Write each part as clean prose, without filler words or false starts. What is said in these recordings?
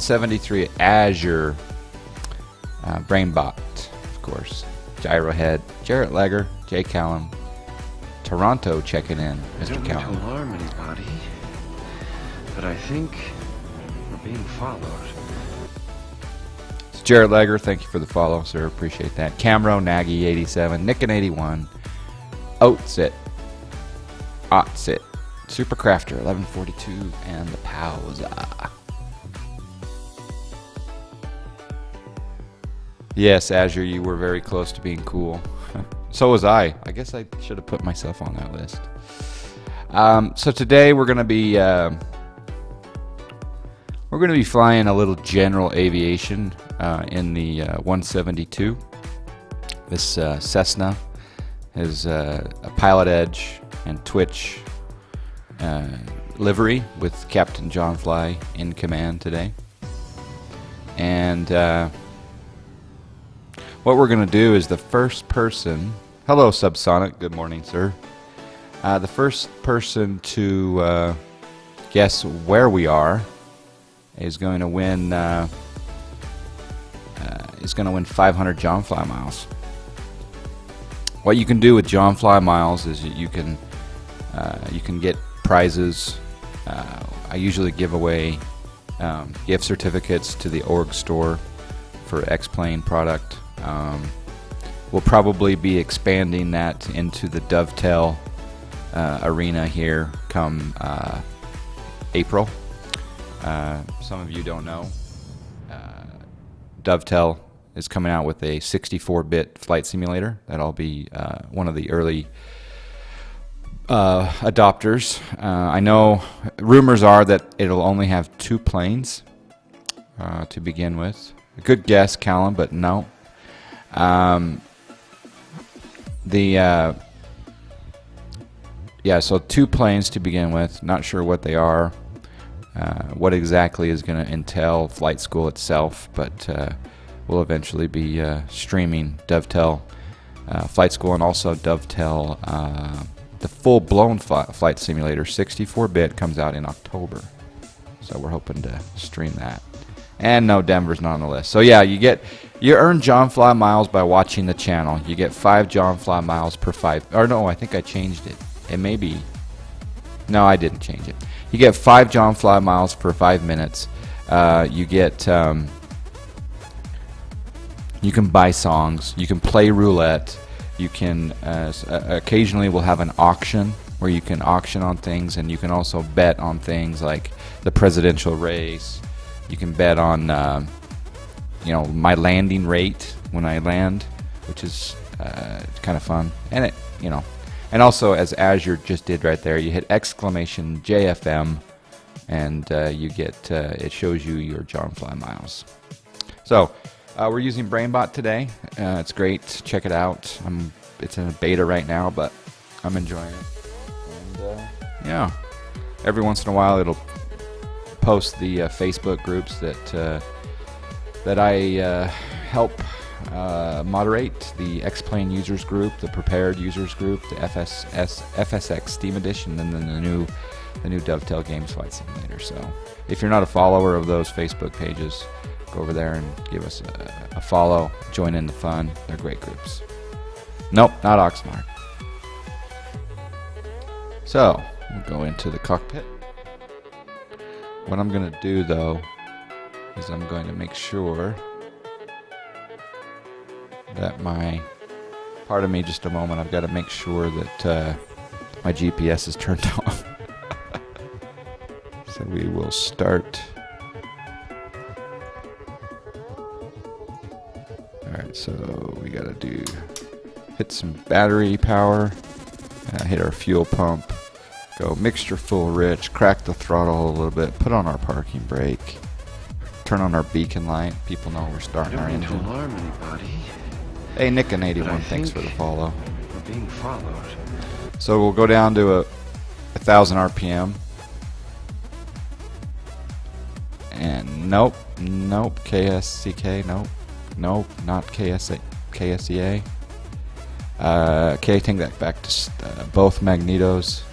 173 Azure. Brainbot, of course. Gyrohead. Jarrett Legger. Jay Callum. Toronto checking in. Mr. Callum. I don't want to alarm anybody, but I think we're being followed. It's Jarrett Legger. Thank you for the follow, sir. Appreciate that. Camro, Nagy, 87. Nickin81. Oatsit. Otsit. Supercrafter, 1142. And the Pauza. Yes, Azure, you were very close to being cool. So was I. I guess I should have put myself on that list. So today we're going to be flying a little general aviation in the 172. This Cessna is a Pilot Edge and Twitch livery with Captain John Fly in command today. And what we're going to do is the first person... Hello, Subsonic. Good morning, sir. The first person to guess where we are is going to win 500 John Fly miles. What you can do with John Fly miles is you can get prizes. I usually give away gift certificates to the org store for X-Plane product. We'll probably be expanding that into the Dovetail arena here come April. Some of you don't know. Dovetail is coming out with a 64-bit flight simulator. That'll be one of the early adopters. I know rumors are that it'll only have 2 planes to begin with. A good guess, Callum, but no. So 2 planes to begin with. Not sure what they are, what exactly is going to entail flight school itself, but we'll eventually be streaming Dovetail flight school and also Dovetail the full-blown flight simulator 64-bit comes out in October, so we're hoping to stream that. And no, Denver's not on the list. So yeah, you earn John Fly miles by watching the channel. You get 5 John Fly miles per 5. Or no, I think I changed it. It may be. No, I didn't change it. You get 5 John Fly miles per 5 minutes. You get. You can buy songs. You can play roulette. You can. Occasionally, we'll have an auction where you can auction on things, and you can also bet on things like the presidential race. You can bet on, my landing rate when I land, which is kind of fun. And and also as Azure just did right there, you hit exclamation JFM, and you get it shows you your John Fly miles. So we're using Brainbot today. It's great. Check it out. It's in a beta right now, but I'm enjoying it. And every once in a while it'll post the Facebook groups that I help moderate, the X-Plane users group, the Prepared users group, the FSX Steam Edition, and then the new Dovetail Games Flight Simulator. So if you're not a follower of those Facebook pages, go over there and give us a follow. Join in the fun. They're great groups. Nope, not Oxnard. So we'll go into the cockpit. What I'm going to do, though, is I'm going to make sure that pardon me just a moment, I've got to make sure that my GPS is turned on. So we will start. Alright, so we got to hit some battery power, hit our fuel pump. Go mixture full rich, crack the throttle a little bit, put on our parking brake, turn on our beacon light. People know we're starting our engine. I don't want to alarm anybody. Hey, Nickin81, thanks for the follow. We're being followed. So we'll go down to 1,000 RPM. And nope, KSCK, nope, not KSEA. Okay, take that back to both magnetos.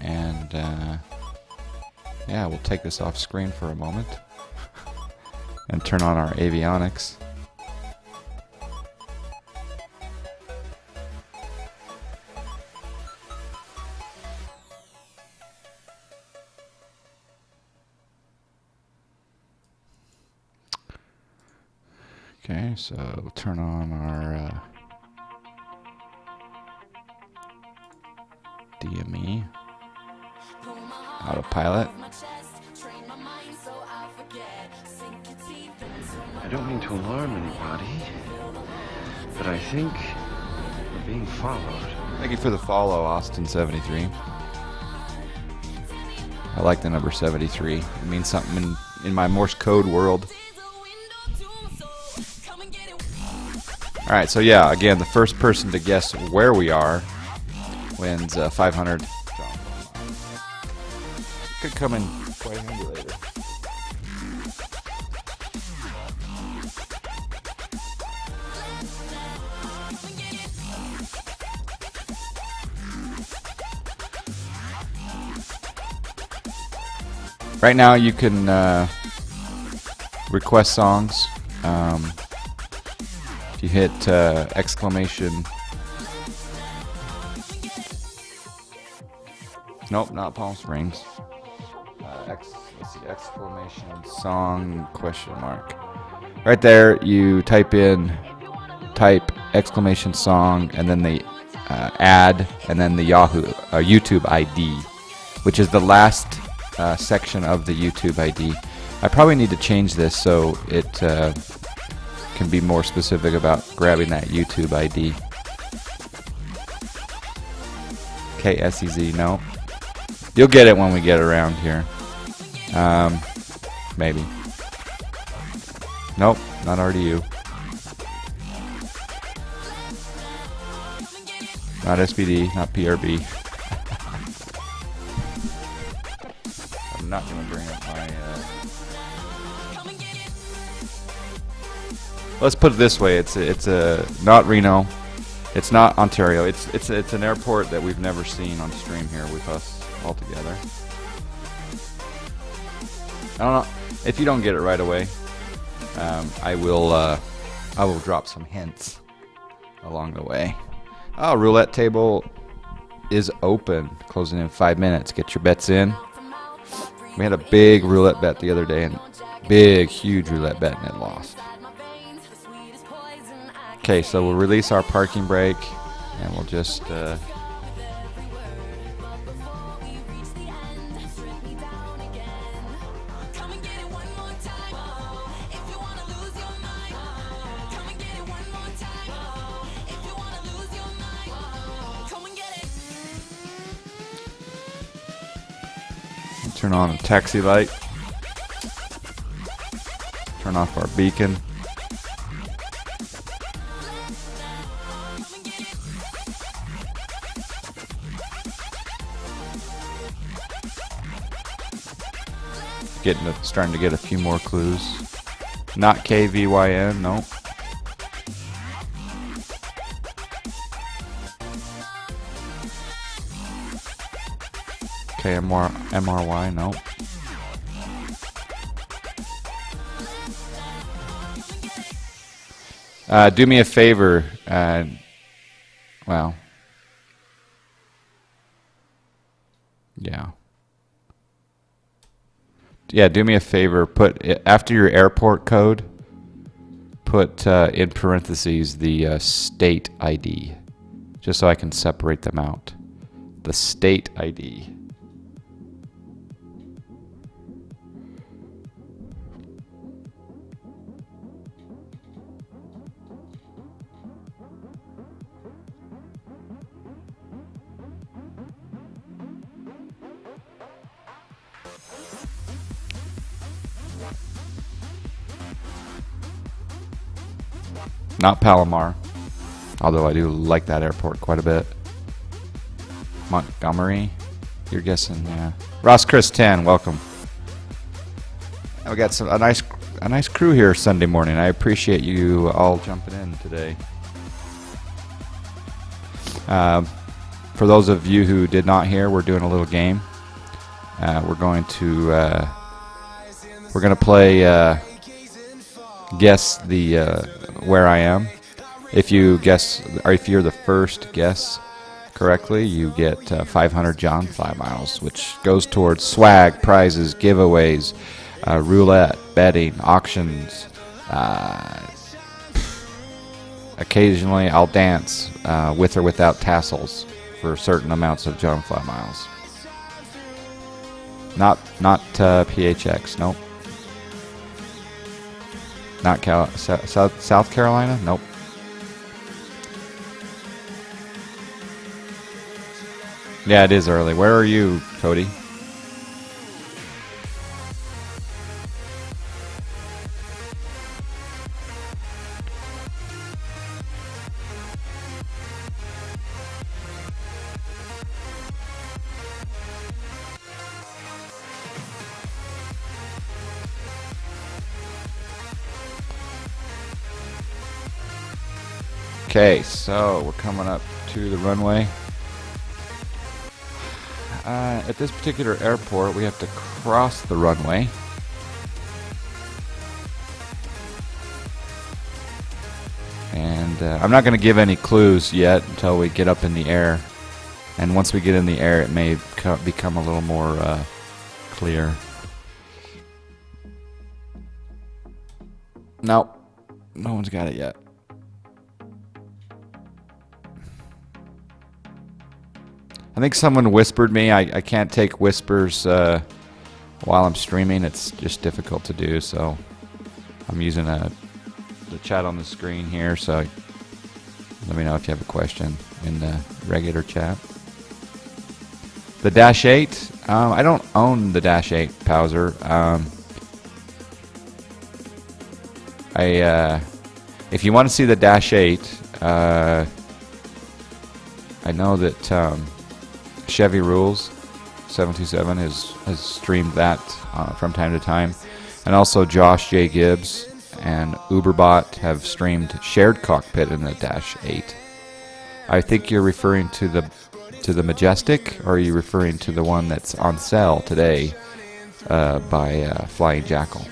And we'll take this off screen for a moment. and turn on our avionics. Okay, so turn on our DME autopilot. I don't mean to alarm anybody, but I think we're being followed. Thank you for the follow, Austin73. I like the number 73. It means something in my Morse code world. Alright, so yeah, again, the first person to guess where we are wins 500. Could come in quite handy later. Right now you can request songs. If you hit exclamation... Nope, not Palm Springs. Let's see, exclamation song question mark. Right there, you type exclamation song, and then the add, and then the YouTube ID, which is the last section of the YouTube ID. I probably need to change this so it can be more specific about grabbing that YouTube ID. KSEZ, no. You'll get it when we get around here. Maybe. Nope, not RDU. Not SBD, not PRB. I'm not going to bring up my... Let's put it this way, it's not Reno, it's not Ontario, it's an airport that we've never seen on stream here with us all together. I don't know if you don't get it right away. I will drop some hints along the way. Oh, roulette table is open, closing in 5 minutes. Get your bets in. We had a big roulette bet the other day, and huge roulette bet, and it lost. Okay, so we'll release our parking brake, and we'll just turn on a taxi light, turn off our beacon. Starting to get a few more clues. Not KVYN, no. MRY, no. Do me a favor. Well, yeah. Yeah, do me a favor. Put after your airport code, put in parentheses the state ID, just so I can separate them out. The state ID. Not Palomar, although I do like that airport quite a bit. Montgomery, you're guessing, yeah. Ross Chris 10, welcome. We got a nice crew here Sunday morning. I appreciate you all jumping in today. For those of you who did not hear, we're doing a little game. We're going to play guess the where I am. If you guess, or if you're the first guess correctly, you get 500 John Fly miles, which goes towards swag, prizes, giveaways, roulette, betting, auctions. Occasionally, I'll dance with or without tassels for certain amounts of John Fly miles. Not PHX, nope. Not South Carolina, nope. Yeah, it is early. Where are you, Cody? Okay, so we're coming up to the runway. At this particular airport, we have to cross the runway. And I'm not going to give any clues yet until we get up in the air. And once we get in the air, it may become a little more clear. Nope, no one's got it yet. I think someone whispered me. I can't take whispers while I'm streaming. It's just difficult to do, so I'm using the chat on the screen here, so let me know if you have a question in the regular chat. The Dash 8, I don't own the Dash 8 Powser. If you want to see the Dash 8, I know that Chevy Rules 727 has streamed that from time to time, and also Josh J. Gibbs and Uberbot have streamed Shared Cockpit in the Dash 8. I think you're referring to the Majestic, or are you referring to the one that's on sale today by Flying Jackal?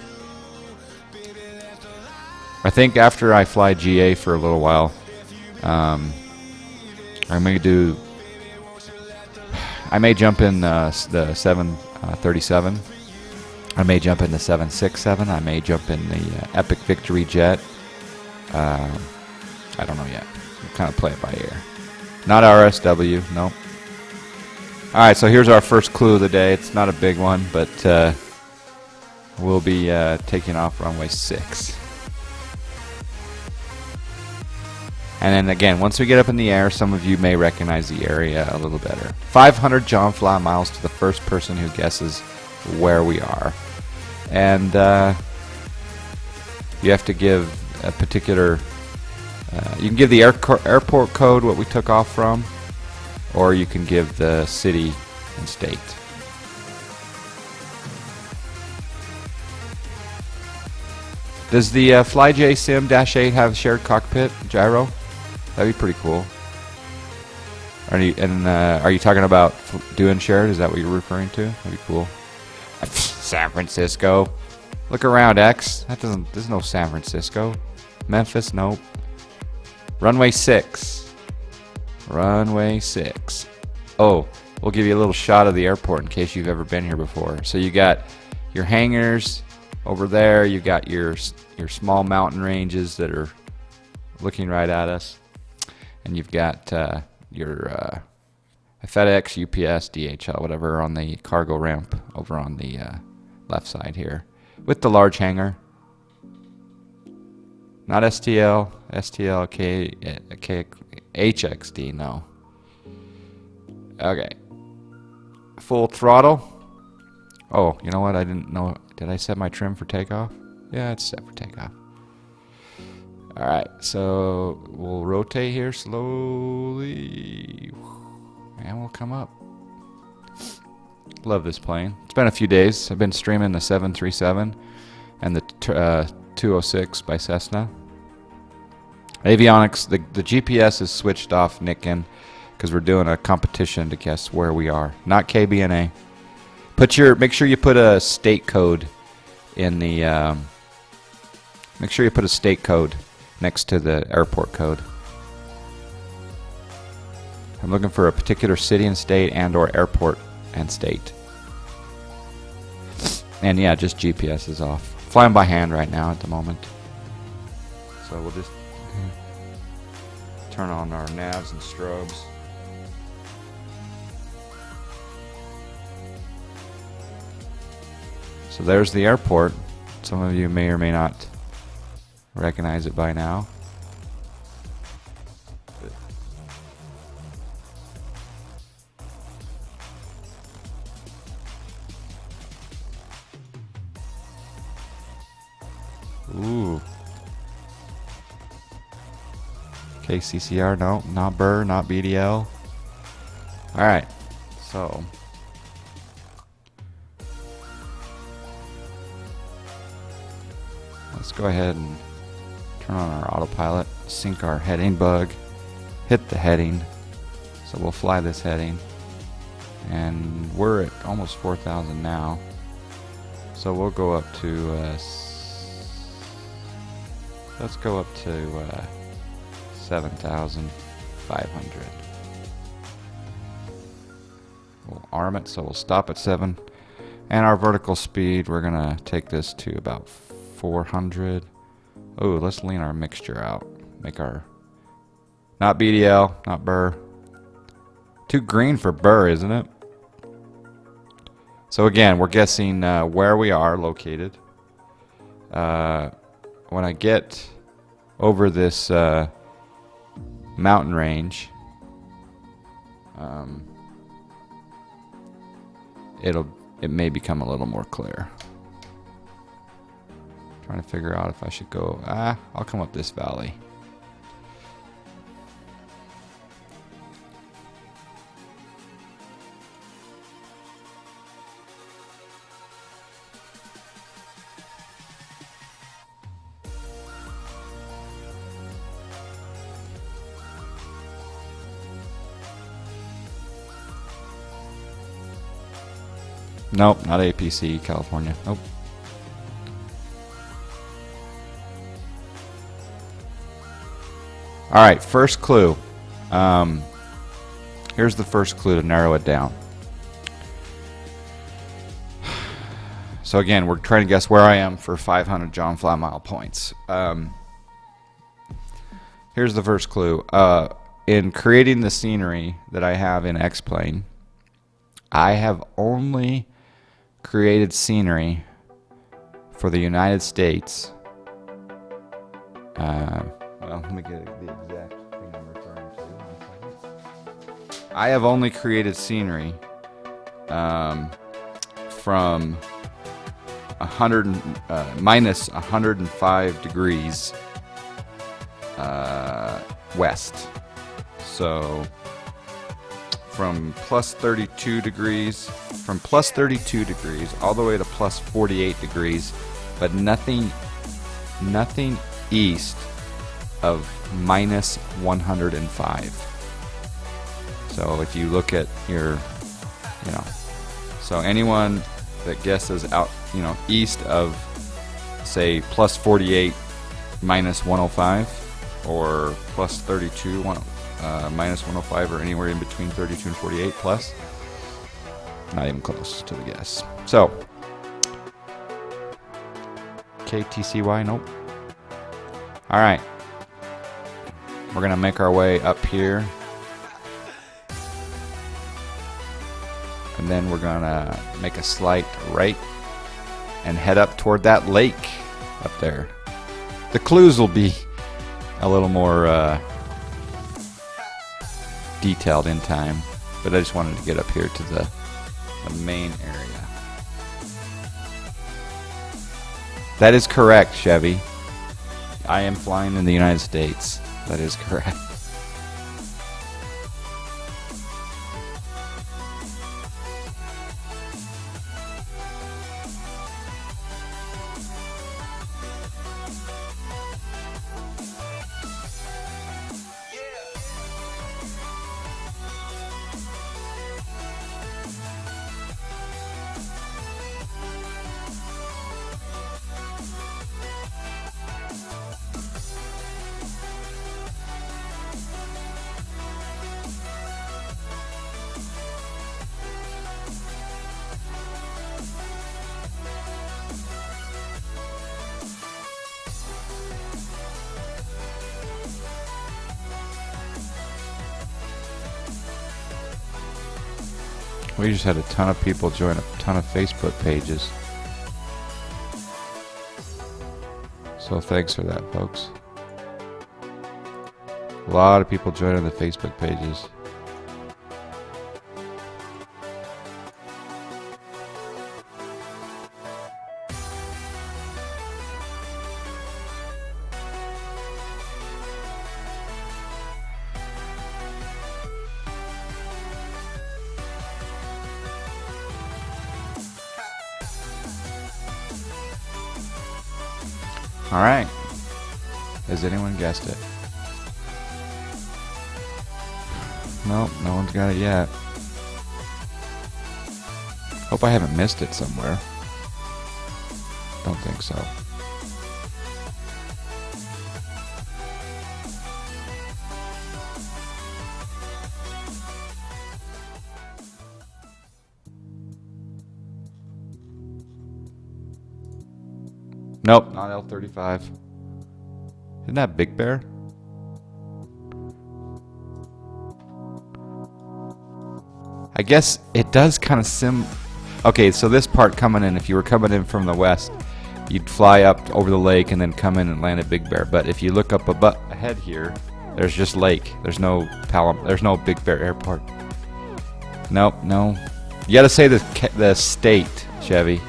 I think after I fly GA for a little while, I'm going to do. I may jump in the 737. I may jump in the 767. I may jump in the Epic Victory Jet. I don't know yet. We'll kind of play it by ear. Not RSW, no. Alright, so here's our first clue of the day. It's not a big one, but we'll be taking off runway 6. And then again, once we get up in the air, some of you may recognize the area a little better. 500 John Fly miles to the first person who guesses where we are. And you have to give a particular... you can give the airport code, what we took off from, or you can give the city and state. Does the FlyJ Sim Dash 8 have shared cockpit gyro? That'd be pretty cool. Are you talking about doing shared? Is that what you're referring to? That'd be cool. San Francisco. Look around, X. There's no San Francisco. Memphis, nope. Runway 6. Runway 6. Oh, we'll give you a little shot of the airport in case you've ever been here before. So you got your hangars over there. You got your small mountain ranges that are looking right at us. And you've got your FedEx, UPS, DHL, whatever, on the cargo ramp over on the left side here, with the large hangar. Not STL, HXD, no. Okay. Full throttle. Oh, you know what? I didn't know. Did I set my trim for takeoff? Yeah, it's set for takeoff. Alright, so we'll rotate here slowly. And we'll come up. Love this plane. It's been a few days. I've been streaming the 737 and the 206 by Cessna. Avionics, the GPS is switched off, Nickin, because we're doing a competition to guess where we are. Not KBNA. Make sure you put a state code in the Make sure you put a state code next to the airport code. I'm looking for a particular city and state and or airport and state. And yeah, just GPS is off. Flying by hand right now at the moment. So we'll just turn on our navs and strobes. So there's the airport. Some of you may or may not recognize it by now. Ooh. KCCR, no, not Burr, not BDL. Alright, so let's go ahead and turn on our autopilot, sync our heading bug, hit the heading. So we'll fly this heading. And we're at almost 4,000 now. So we'll go up to let's go up to 7,500. We'll arm it, so we'll stop at 7. And our vertical speed, we're gonna take this to about 400. Oh, let's lean our mixture out. Make our, not BDL, not Burr. Too green for Burr, isn't it? So again, we're guessing where we are located. When I get over this mountain range, it may become a little more clear. Trying to figure out if I should go. I'll come up this valley. Nope, not APC, California. Nope. Alright, first clue. Here's the first clue to narrow it down. So again, we're trying to guess where I am for 500 John Fly Mile points. Here's the first clue. In creating the scenery that I have in X-Plane, I have only created scenery for the United States. Well, let me get the exact thing I'm referring to. 1 second. I have only created scenery from minus 105 degrees west. So from plus 32 degrees all the way to plus 48 degrees, but nothing east of minus 105. So if you look at your, so anyone that guesses out, east of, say, plus 48 minus 105, or plus 32 minus 105, or anywhere in between 32 and 48 plus, not even close to the guess. So KTCY, nope. All right, we're gonna make our way up here, and then we're gonna make a slight right and head up toward that lake up there. The clues will be a little more detailed in time, but I just wanted to get up here to the main area. That is correct, Chevy. I am flying in the United States. That is correct. We just had a ton of people join a ton of Facebook pages. So thanks for that, folks. A lot of people joining the Facebook pages. All right. Has anyone guessed it? Nope, no one's got it yet. Hope I haven't missed it somewhere. Don't think so. Nope, not L35. Isn't that Big Bear? I guess it does kind of Okay, so this part coming in, if you were coming in from the west, you'd fly up over the lake and then come in and land at Big Bear. But if you look up ahead here, there's just lake. There's no Big Bear Airport. Nope, no. You gotta say the state, Chevy.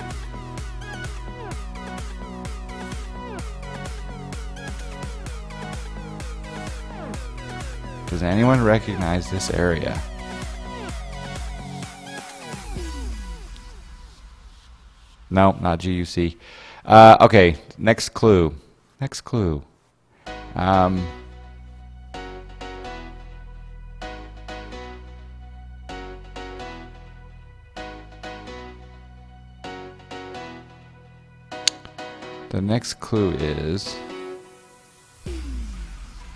Does anyone recognize this area? No, not GUC. Okay, next clue. Next clue. The next clue is...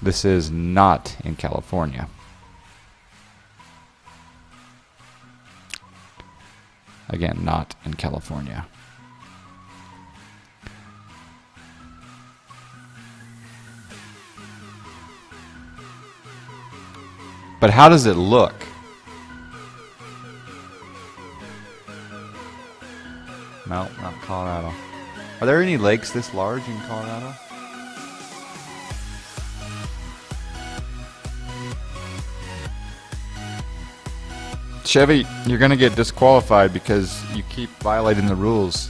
This is not in California. Again, not in California. But how does it look? No, not Colorado. Are there any lakes this large in Colorado? Chevy, you're going to get disqualified because you keep violating the rules.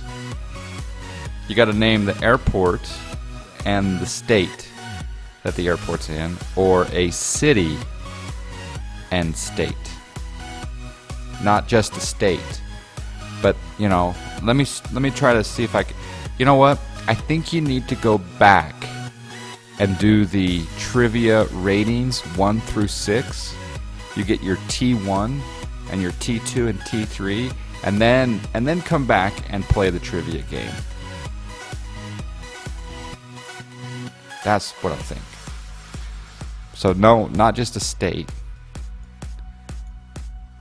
You got to name the airport and the state that the airport's in, or a city and state. Not just the state. But, you know, let me try to see if I can. You know what? I think you need to go back and do the trivia ratings 1 through 6. You get your T1 and your T2 and T3, and then come back and play the trivia game. That's what I think. So no, not just a state.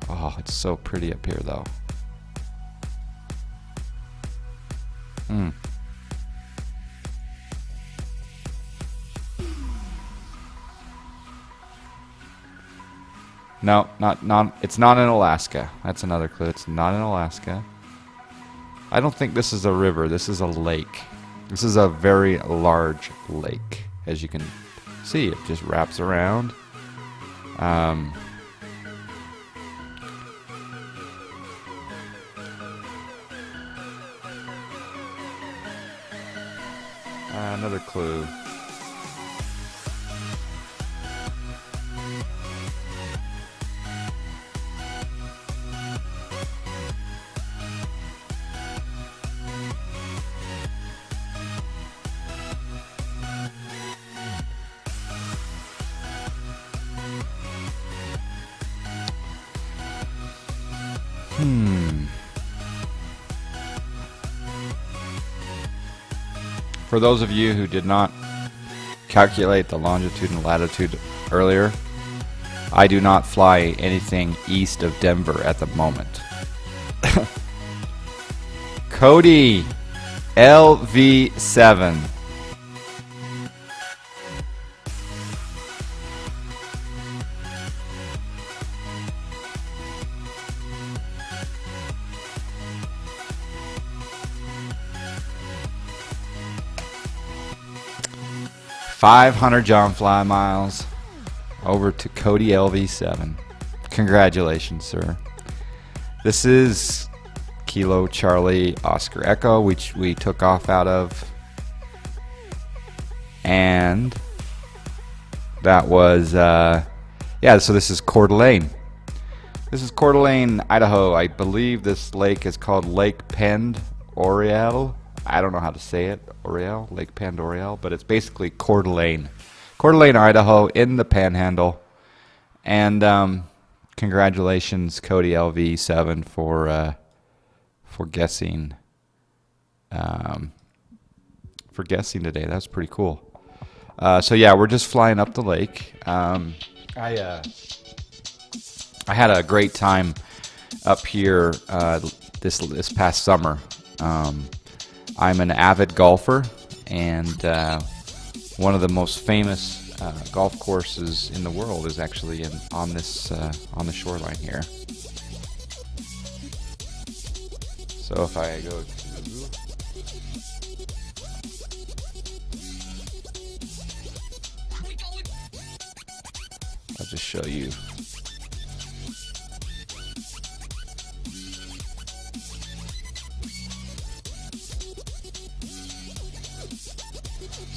Oh, it's so pretty up here though. No, it's not in Alaska. That's another clue. It's not in Alaska. I don't think this is a river. This is a lake. This is a very large lake. As you can see, it just wraps around. Another clue. For those of you who did not calculate the longitude and latitude earlier, I do not fly anything east of Denver at the moment. Cody, LV7. 500 John Fly miles over to Cody LV7. Congratulations, sir. This is Kilo Charlie Oscar Echo, which we took off out of. And that was, yeah, so this is Coeur d'Alene. This is Coeur d'Alene, Idaho. I believe this lake is called Lake Pend Oriel. I don't know how to say it, Oriel, Lake Pend Oriel, but it's basically Coeur d'Alene. Coeur d'Alene, Idaho, in the Panhandle. And congratulations, Cody LV7, for guessing. For guessing today. That's pretty cool. So yeah, we're just flying up the lake. I had a great time up here this past summer. I'm an avid golfer, and one of the most famous golf courses in the world is actually on the shoreline here. So if I go to, I'll just show you.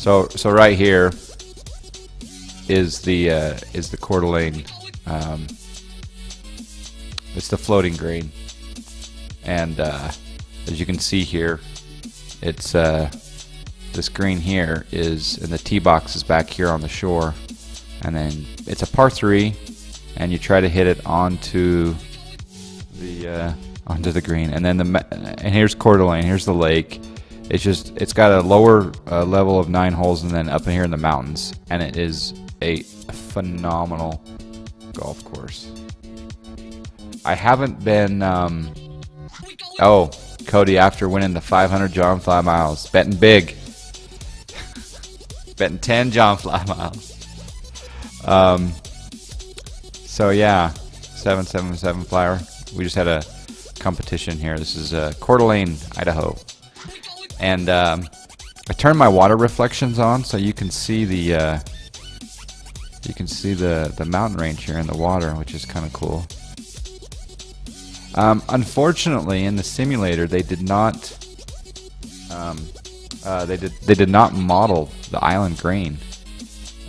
So right here is the Coeur d'Alene. It's the floating green, and as you can see here, it's this green here is, and the tee box is back here on the shore, and then it's a par 3, and you try to hit it onto the green, and then and here's Coeur d'Alene. Here's the lake. It's got a lower level of 9 holes, and then up in here in the mountains, and it is a phenomenal golf course. I haven't been. Oh, Cody, after winning the 500 John Fly miles, betting big, betting 10 John Fly miles. So yeah, 777 flyer. We just had a competition here. This is Coeur d'Alene, Idaho. And I turned my water reflections on so you can see the mountain range here in the water, which is kind of cool. Unfortunately, in the simulator, they did not they did not model the island green,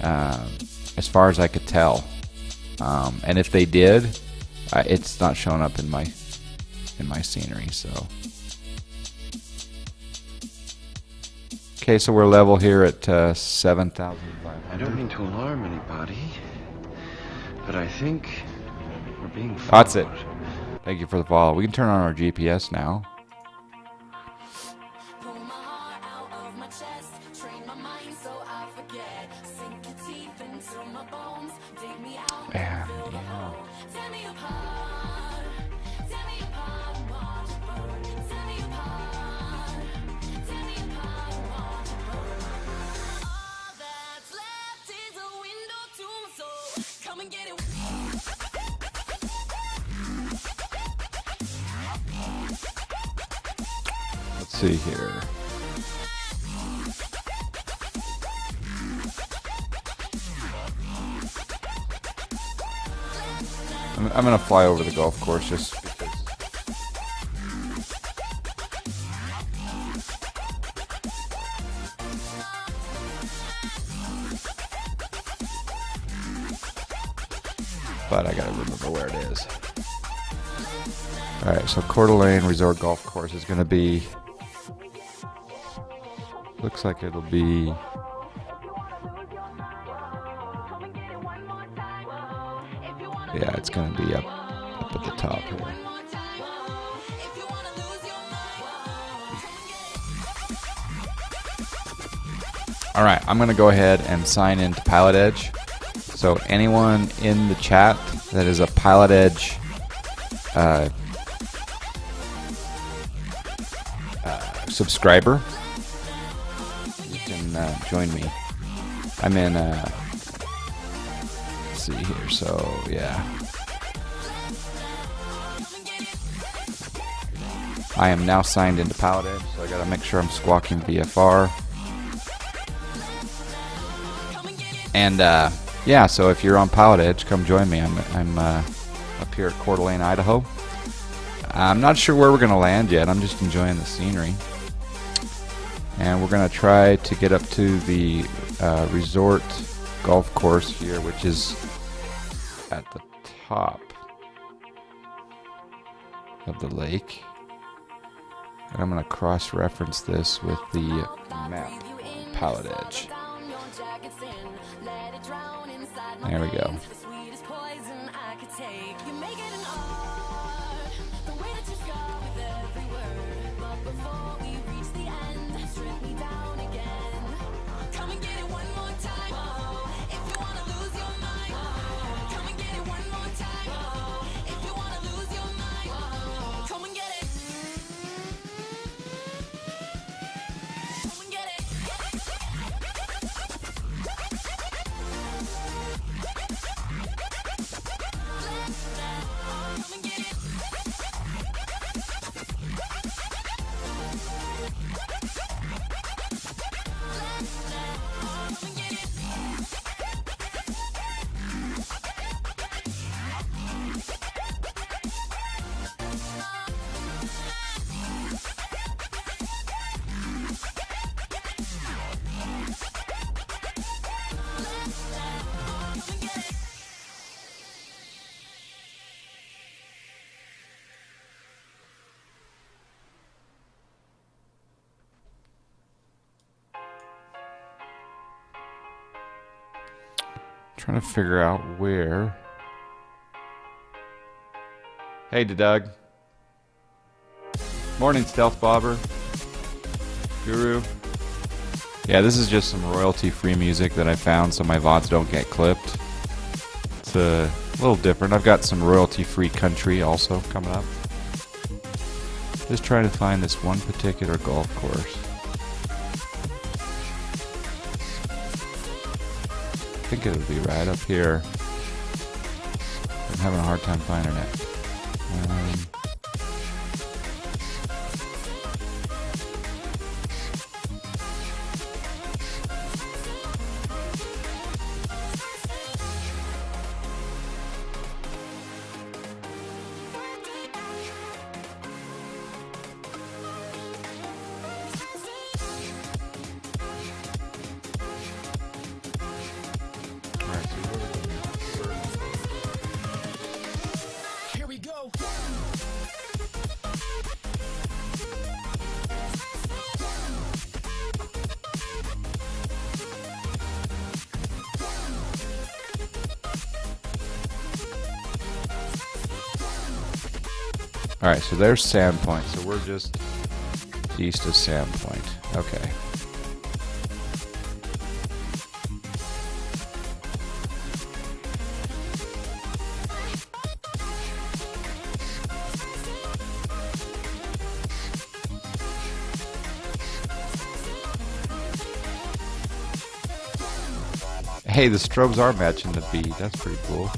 as far as I could tell. And if they did, it's not showing up in my scenery. So. Okay, so we're level here at 7,500. I don't mean to alarm anybody, but I think we're being followed. That's it. Thank you for the follow. We can turn on our GPS now. And yeah. Let's see here. I'm gonna fly over the golf course just because. But I gotta remember where it is. Alright, so Coeur d'Alene Resort Golf Course is gonna be. Looks like it'll be. Yeah, it's going to be up at the top here. All right, I'm going to go ahead and sign into Pilot Edge. So anyone in the chat that is a Pilot Edge subscriber, you can join me. I'm in. See here, so yeah, I am now signed into Pilot Edge, so I gotta make sure I'm squawking VFR. And yeah, so if you're on Pilot Edge, come join me. I'm up here at Coeur d'Alene, Idaho. I'm not sure where we're going to land yet. I'm just enjoying the scenery. And we're going to try to get up to the resort golf course here, which is at the top of the lake. And I'm going to cross-reference this with the map on Pilot Edge. There we go. Trying to figure out where. Hey, Doug. Morning, Stealth Bobber. Guru. Yeah, this is just some royalty-free music that I found so my VODs don't get clipped. It's a little different. I've got some royalty-free country also coming up. Just trying to find this one particular golf course. I think it'll be right up here. I'm having a hard time finding it. Alright, so there's Sandpoint. So we're just east of Sandpoint. Okay. Hey, the strobes are matching the beat. That's pretty cool.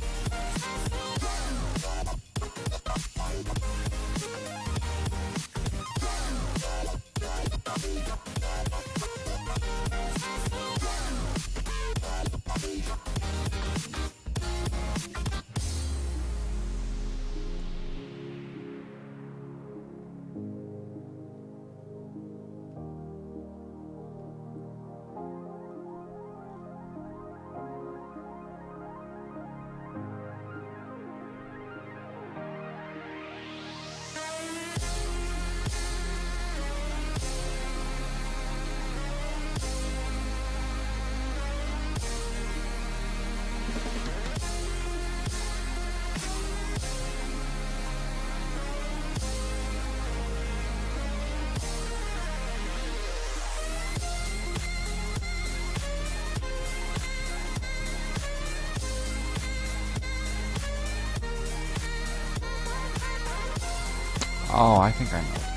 Oh, I think I know what's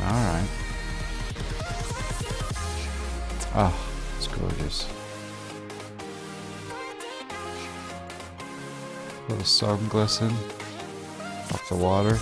going on. Alright. Oh, it's gorgeous. Little sun glisten off the water.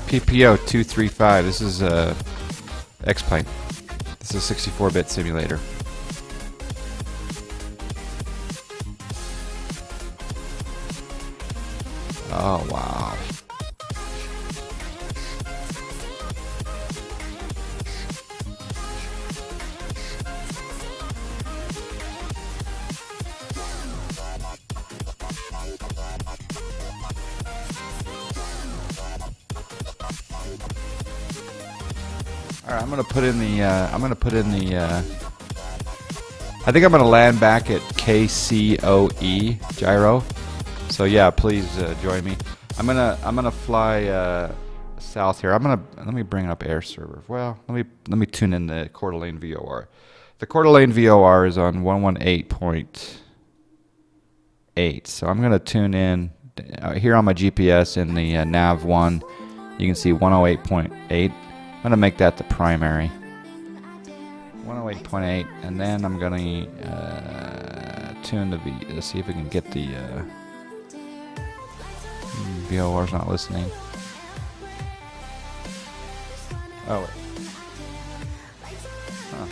PPO 235. This is X-Pipe. This is a 64-bit simulator. Oh, wow. All right, I'm gonna put in the. I think I'm gonna land back at KCOE gyro. So yeah, please join me. I'm gonna fly south here. Let me bring up air server. Well, let me tune in the Coeur d'Alene VOR. The Coeur d'Alene VOR is on 118.8. So I'm gonna tune in here on my GPS in the nav one. You can see 108.8. I'm gonna make that the primary. 108.8, and then I'm gonna tune the let's see if we can get the VOR's not listening. Oh wait. Huh. I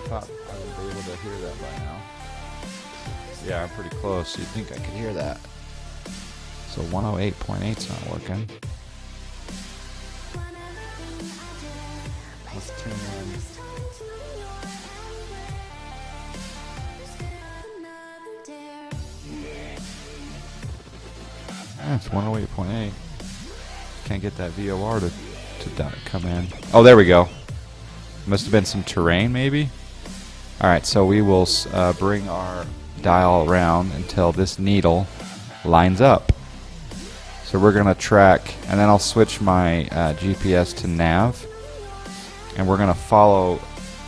thought I would be able to hear that by now. Yeah, I'm pretty close. You'd think I could hear that. So 108.8's not working. Let's tune in. It's 108.8. Can't get that VOR to come in. Oh, there we go. Must have been some terrain, maybe. All right, so we will bring our dial around until this needle lines up. So we're gonna track, and then I'll switch my GPS to nav, and we're gonna follow.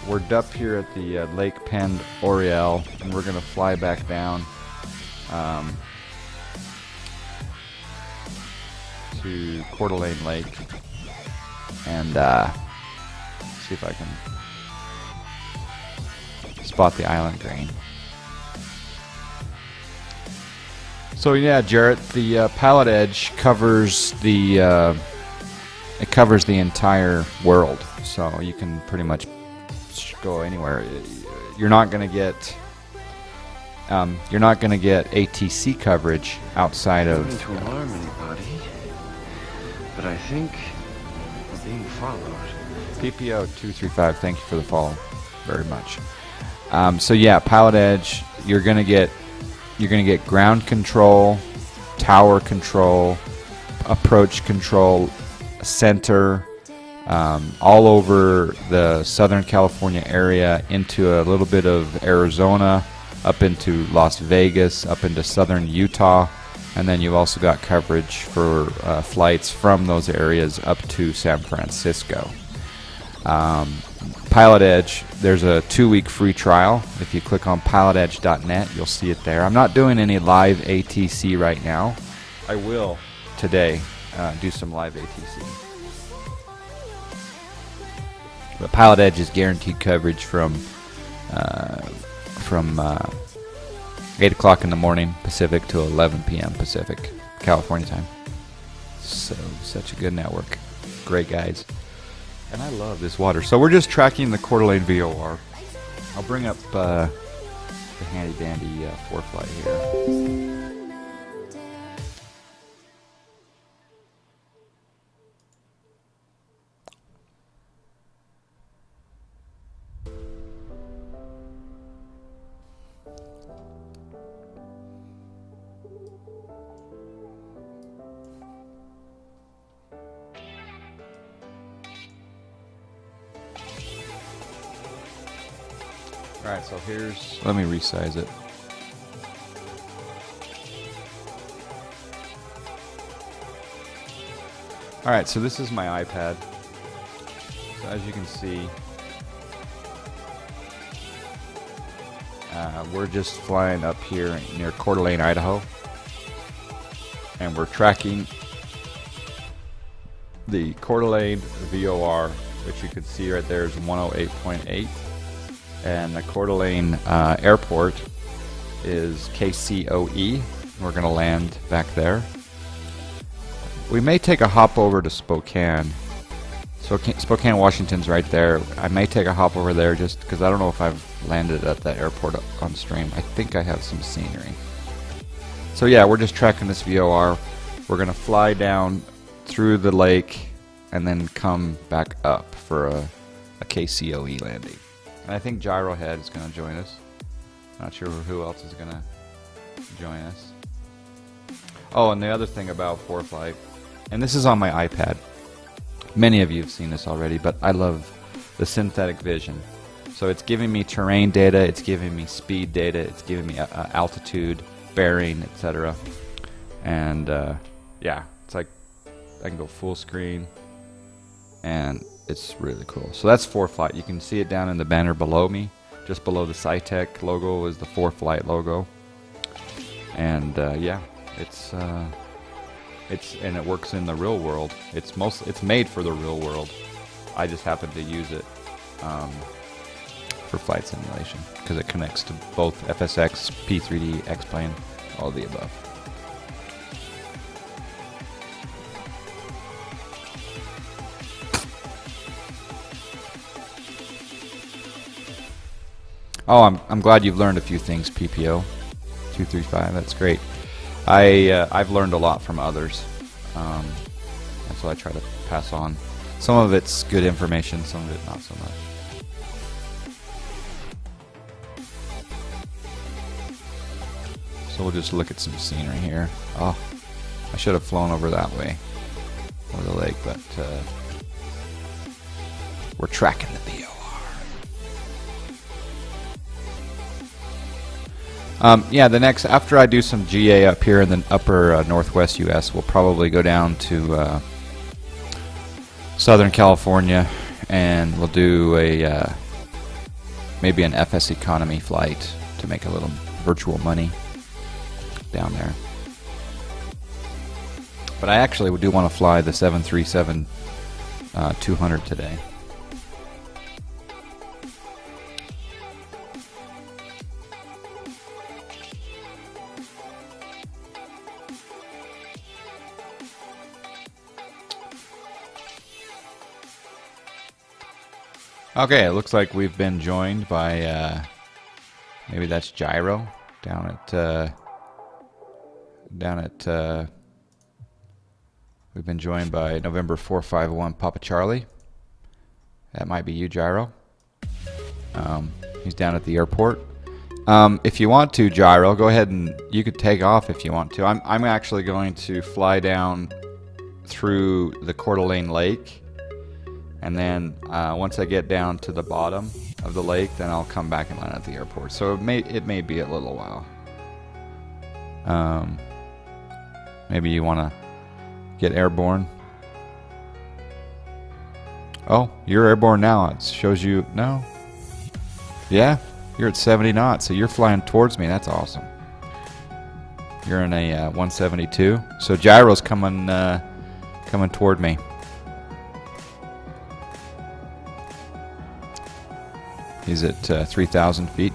We're up here at the Lake Penn Oriel, and we're gonna fly back down. To Coeur d'Alene Lake and see if I can spot the island green. So yeah, Jarrett, the pallet edge covers the entire world, so you can pretty much go anywhere. You're not going to get ATC coverage outside of. To alarm anybody. But I think we're being followed. PPO 235, thank you for the follow very much. So yeah, Pilot Edge, you're gonna get ground control, tower control, approach control, center, all over the Southern California area, into a little bit of Arizona, up into Las Vegas, up into southern Utah. And then you've also got coverage for flights from those areas up to San Francisco. Pilot Edge, there's a 2-week free trial. If you click on pilotedge.net, you'll see it there. I'm not doing any live ATC right now. I will today do some live ATC. But Pilot Edge is guaranteed coverage from 8 o'clock in the morning Pacific to 11 p.m. Pacific, California time. So, such a good network. Great guys. And I love this water. So we're just tracking the Coeur d'Alene VOR. I'll bring up the handy dandy ForeFlight here. Alright, so here's, let me resize it. Alright, so this is my iPad. So as you can see, we're just flying up here near Coeur d'Alene, Idaho. And we're tracking the Coeur d'Alene VOR, which you can see right there is 108.8. And the Coeur d'Alene airport is KCOE. We're going to land back there. we may take a hop over to Spokane. Spokane, Washington's right there. I may take a hop over there just because I don't know if I've landed at that airport on stream. I think I have some scenery. So yeah, we're just tracking this VOR. We're going to fly down through the lake and then come back up for a KCOE landing. And I think Gyro Head is going to join us. Not sure who else is going to join us. Oh, and the other thing about ForeFlight, and this is on my iPad. Many of you have seen this already, but I love the synthetic vision. So it's giving me terrain data, it's giving me speed data, it's giving me altitude, bearing, etc. And yeah, it's like I can go full screen, and it's really cool. So that's ForeFlight. You can see it down in the banner below me. Just below the SciTech logo is the ForeFlight logo. And yeah, and it works in the real world. It's made for the real world. I just happen to use it for flight simulation because it connects to both FSX, P3D, X-Plane, all of the above. Oh, I'm glad you've learned a few things, PPO 235. That's great. I've learned a lot from others. That's what I try to pass on. Some of it's good information, some of it not so much. So we'll just look at some scenery here. Oh, I should have flown over that way, over the lake, but we're tracking the VOR. Yeah, after I do some GA up here in the upper northwest U.S., we'll probably go down to Southern California, and we'll do maybe an FS economy flight to make a little virtual money down there. But I actually do want to fly the 737-200 today. Okay, it looks like we've been joined by maybe that's Gyro down at we've been joined by November 451 Papa Charlie. That might be you, Gyro. He's down at the airport. If you want to, Gyro, go ahead and you could take off if you want to. I'm actually going to fly down through the Coeur d'Alene Lake. And then once I get down to the bottom of the lake, then I'll come back and land at the airport. So it may be a little while. Maybe you want to get airborne. Oh, you're airborne now. It shows you no. Yeah, you're at 70 knots, so you're flying towards me. That's awesome. You're in a 172. So Gyro's coming toward me. He's at 3,000 feet,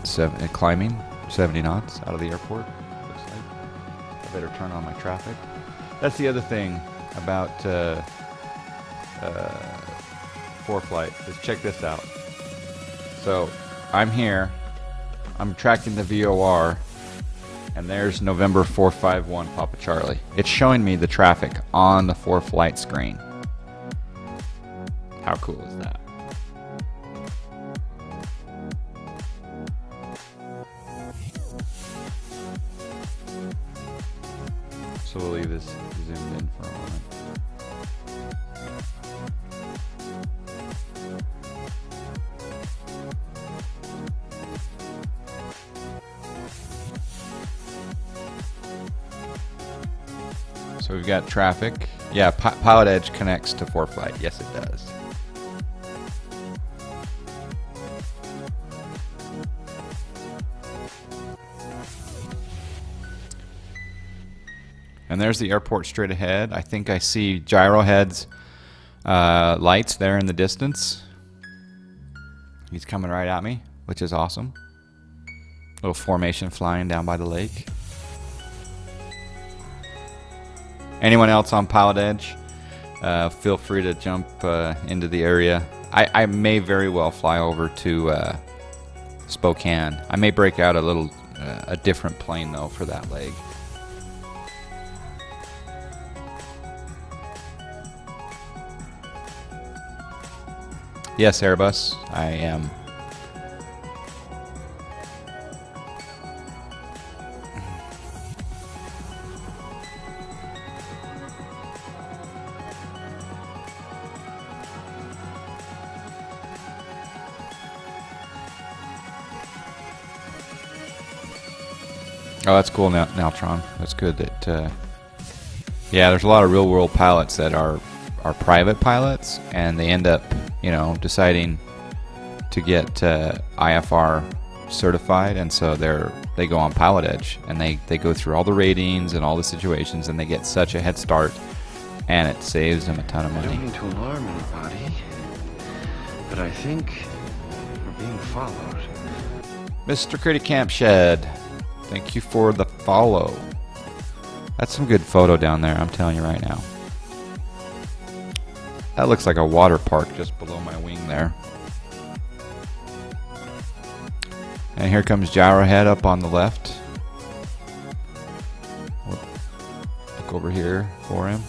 climbing 70 knots out of the airport. Looks like. I better turn on my traffic. That's the other thing about ForeFlight. Is check this out. So I'm here. I'm tracking the VOR, and there's November 451 Papa Charlie. It's showing me the traffic on the ForeFlight screen. How cool is that? So we'll leave this zoomed in for a moment. So we've got traffic. Yeah, Pilot Edge connects to ForeFlight. Yes, it does. And there's the airport straight ahead. I think I see Gyro Head's lights there in the distance. He's coming right at me, which is awesome. Little formation flying down by the lake. Anyone else on Pilot Edge, feel free to jump into the area. I may very well fly over to Spokane. I may break out a different plane though for that leg. Yes, Airbus, I am. Oh, that's cool, Naltron. That's good that, yeah, there's a lot of real-world pilots that are private pilots, and they end up, deciding to get IFR certified, and so they go on Pilot Edge, and they go through all the ratings and all the situations, and they get such a head start, and it saves them a ton of money. I don't mean to alarm anybody, but I think we're being followed. Mr. Critty Camp Shed, thank you for the follow. That's some good photo down there, I'm telling you right now. That looks like a water park just below my wing there. And here comes Gyrohead up on the left. Look over here for him.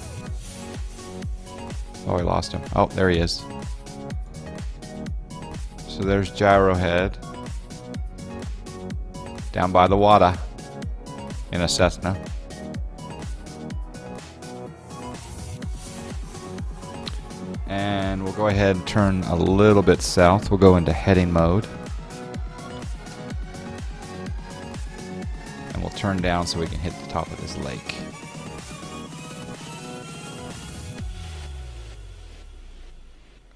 Oh, I lost him. Oh, there he is. So there's Gyrohead. Down by the water. In a Cessna. And we'll go ahead and turn a little bit south. We'll go into heading mode. And we'll turn down so we can hit the top of this lake.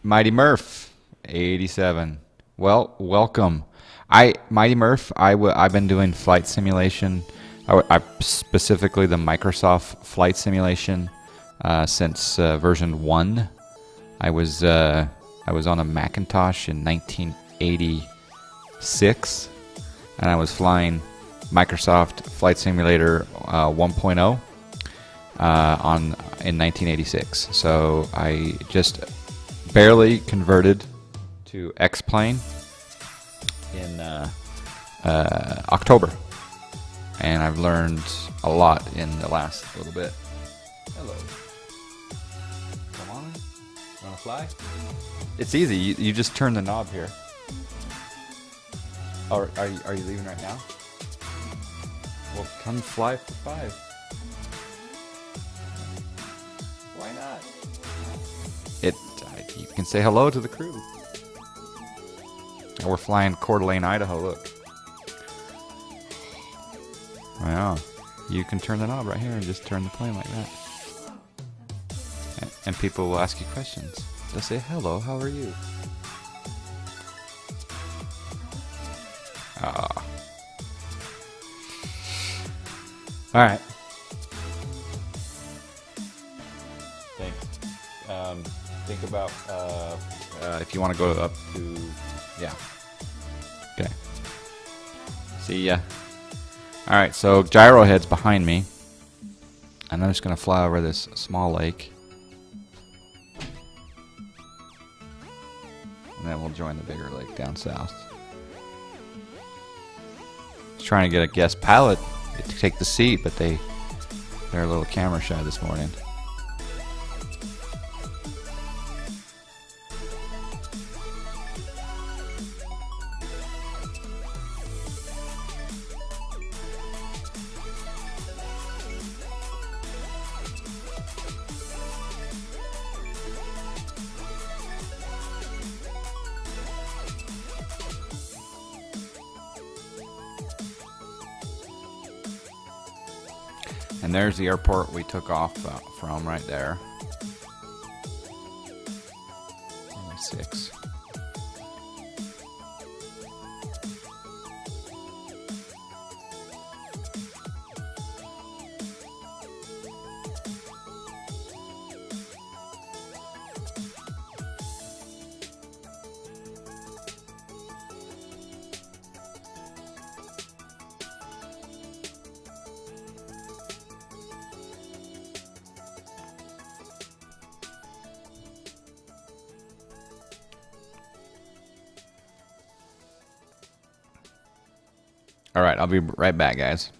Mighty Murph, 87. Well, welcome. Mighty Murph, I've been doing flight simulation. I specifically the Microsoft flight simulation since version 1. I was on a Macintosh in 1986, and I was flying Microsoft Flight Simulator 1.0 in 1986. So I just barely converted to X-Plane in October, and I've learned a lot in the last little bit. Hello. Come on. You wanna fly? It's easy. You just turn the knob here. Or are you leaving right now? Well, come fly for 5. Why not? You can say hello to the crew. And we're flying Coeur d'Alene, Idaho. Look. Wow. You can turn the knob right here and just turn the plane like that. And people will ask you questions. They'll say, hello, how are you? Ah. Alright. Thanks. Think about if you want to go up to... Yeah. Okay. See ya. Alright, so Gyrohead's behind me. And I'm just going to fly over this small lake. And then we'll join the bigger lake down south. Just trying to get a guest pilot to take the seat, but they're a little camera shy this morning. And there's the airport we took off from right there. Only 6. All right, I'll be right back, guys.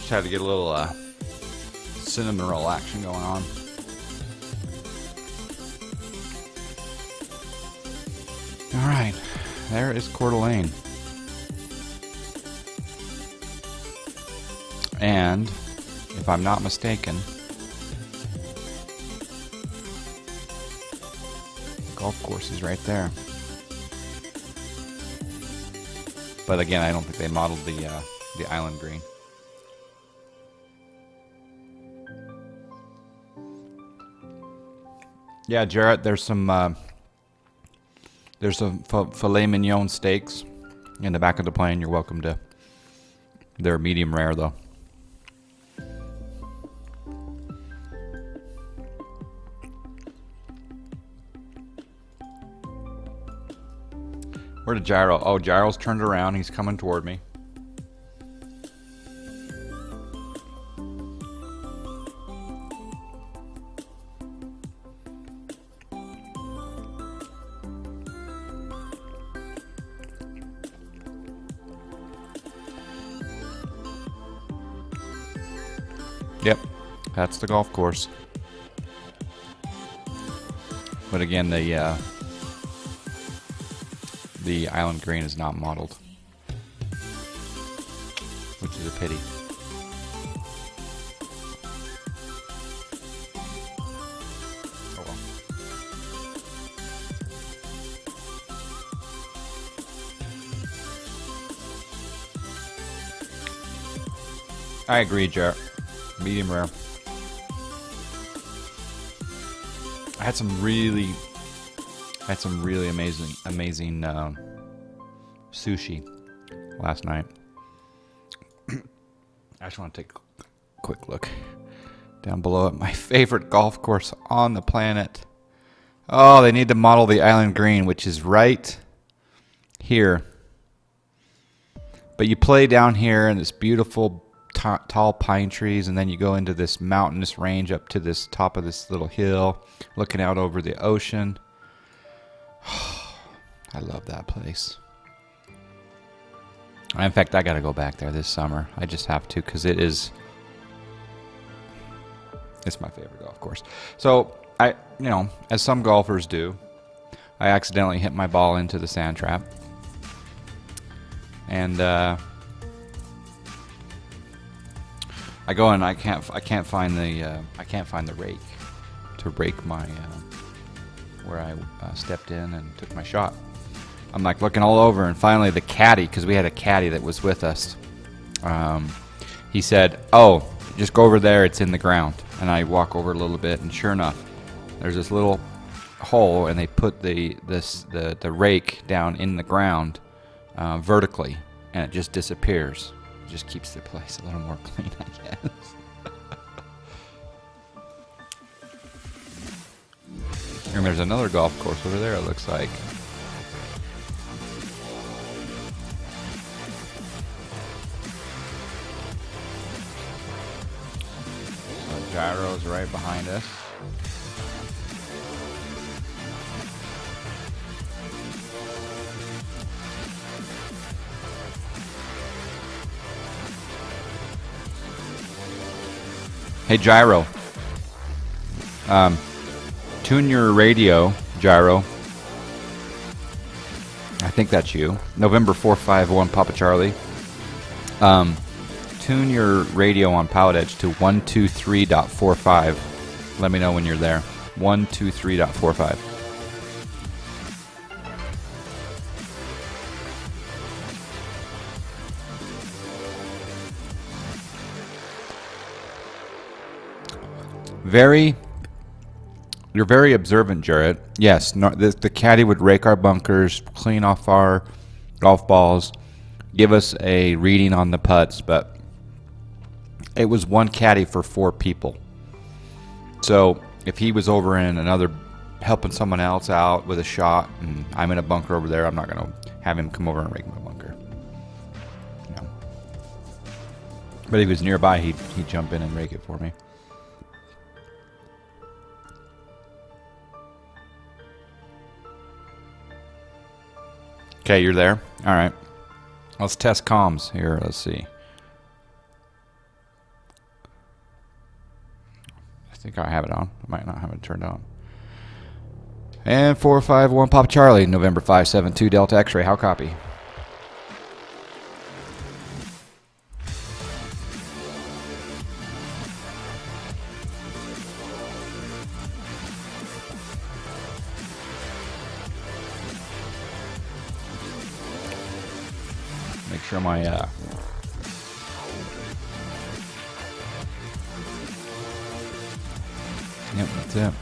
Just had to get a little cinnamon roll action going on. All right, there is Coeur d'Alene. And if I'm not mistaken, the golf course is right there. But again, I don't think they modeled the island green. Yeah, Jarrett, there's some filet mignon steaks in the back of the plane. You're welcome to. They're medium rare though. Where did Gyro? Oh, Gyro's turned around. He's coming toward me. Yep, that's the golf course. But again, the island green is not modeled, which is a pity. Oh well. I agree, Jarrett. Medium rare. I had some really amazing sushi last night. I just want to take a quick look down below at my favorite golf course on the planet. Oh, they need to model the island green, which is right here. But you play down here in this beautiful tall pine trees, and then you go into this mountainous range up to this top of this little hill, looking out over the ocean. I love that place. In fact, I gotta go back there this summer. I just have to, because it's my favorite golf course. So as some golfers do, I accidentally hit my ball into the sand trap, and I go and I can't find the rake to rake my where I stepped in and took my shot. I'm like looking all over, and finally the caddy, because we had a caddy that was with us, he said, "Oh, just go over there, it's in the ground." And I walk over a little bit, and sure enough, there's this little hole, and they put the rake down in the ground vertically, and it just disappears. It just keeps the place a little more clean, I guess. And there's another golf course over there, it looks like. So Gyro's right behind us. Hey, Gyro. Tune your radio, Gyro. I think that's you. November 451, Papa Charlie. Tune your radio on Pallet Edge to 123.45. Let me know when you're there. 123.45. You're very observant, Jarrett. Yes, the caddy would rake our bunkers, clean off our golf balls, give us a reading on the putts, but it was one caddy for 4 people. So if he was over in another, helping someone else out with a shot, and I'm in a bunker over there, I'm not going to have him come over and rake my bunker. No. But if he was nearby, he'd jump in and rake it for me. Okay, you're there? All right. Let's test comms here. Let's see. I think I have it on. I might not have it turned on. And 451 Papa Charlie, November 572 Delta X-ray. How copy? Make sure my yep, that's it.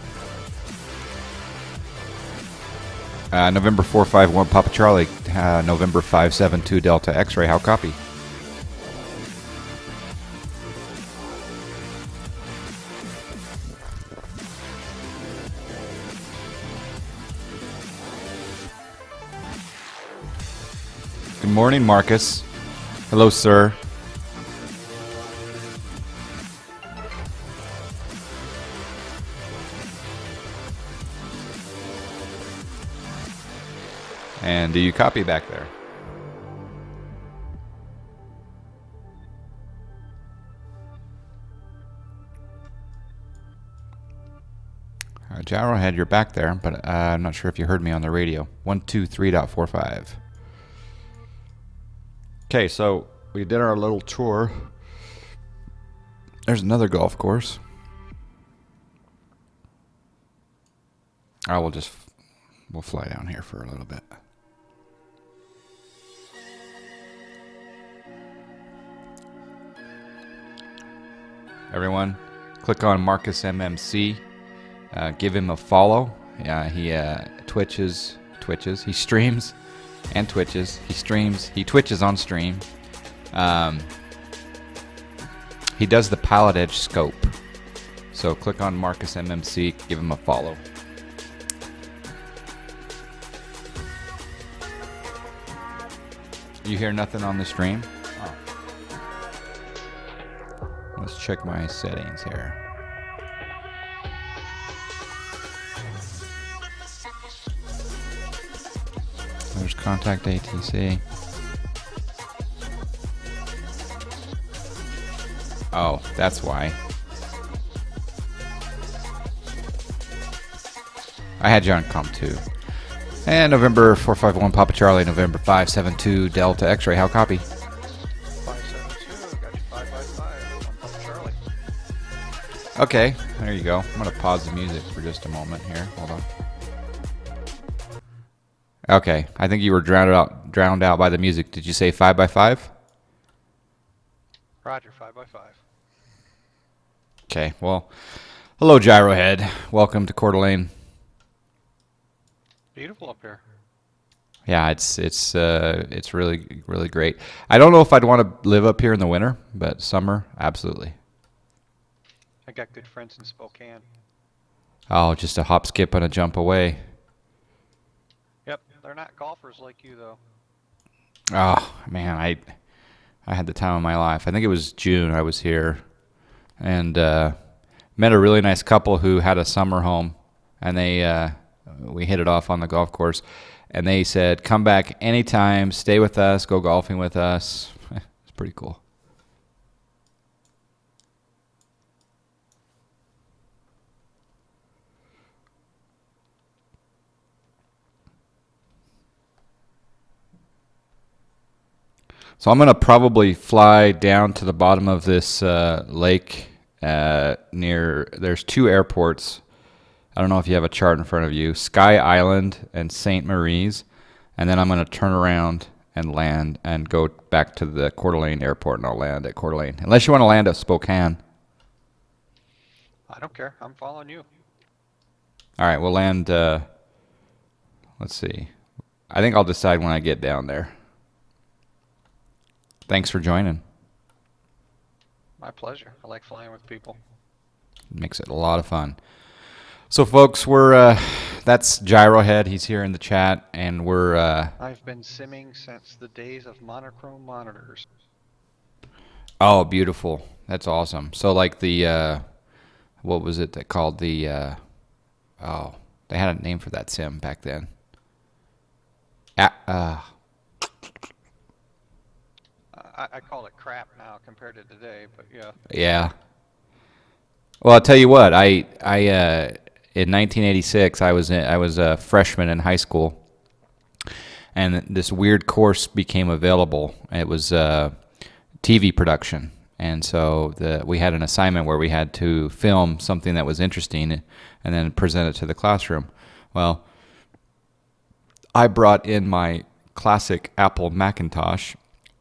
November 451 Papa Charlie, November 572 Delta X-ray. How copy? Good morning, Marcus. Hello, sir. And do you copy back there? Gyrohead, you're back there, but I'm not sure if you heard me on the radio. 123.45. Okay, so we did our little tour. There's another golf course. We'll fly down here for a little bit. Everyone, click on Marcus MMC. Give him a follow. Yeah, he twitches. He streams and twitches. He streams. He twitches on stream. He does the Pallet Edge scope. So click on Marcus MMC. Give him a follow. You hear nothing on the stream? Oh. Let's check my settings here. There's contact ATC. Oh, that's why. I had you on comp 2. And November 451 Papa Charlie, November 572 Delta X-ray. How copy? 572. Got you 555 on Papa Charlie. Okay, there you go. I'm going to pause the music for just a moment here. Hold on. Okay, I think you were drowned out by the music. Did you say 5x5? Roger, 5x5. Okay, well, hello Gyrohead. Welcome to Coeur d'Alene. Beautiful up here. Yeah, it's really really great. I don't know if I'd want to live up here in the winter, but summer, absolutely. I got good friends in Spokane. Oh, just a hop, skip, and a jump away. Yep, they're not golfers like you though. Oh man, I had the time of my life. I think it was June I was here, and met a really nice couple who had a summer home, and we hit it off on the golf course, and they said, "Come back anytime, stay with us, go golfing with us." It's pretty cool. So I'm going to probably fly down to the bottom of this lake there's two airports. I don't know if you have a chart in front of you, Sky Island and St. Marie's. And then I'm going to turn around and land and go back to the Coeur d'Alene airport, and I'll land at Coeur d'Alene. Unless you want to land at Spokane. I don't care. I'm following you. All right, we'll land, let's see. I think I'll decide when I get down there. Thanks for joining. My pleasure. I like flying with people. Makes it a lot of fun. So, folks, that's Gyrohead. He's here in the chat, and we're... I've been simming since the days of monochrome monitors. Oh, beautiful. That's awesome. So, like the... what was it that called the... they had a name for that sim back then. I call it crap now compared to today, but yeah. Yeah. Well, I'll tell you what. In 1986, I was a freshman in high school, and this weird course became available. It was TV production, and so we had an assignment where we had to film something that was interesting and then present it to the classroom. Well, I brought in my classic Apple Macintosh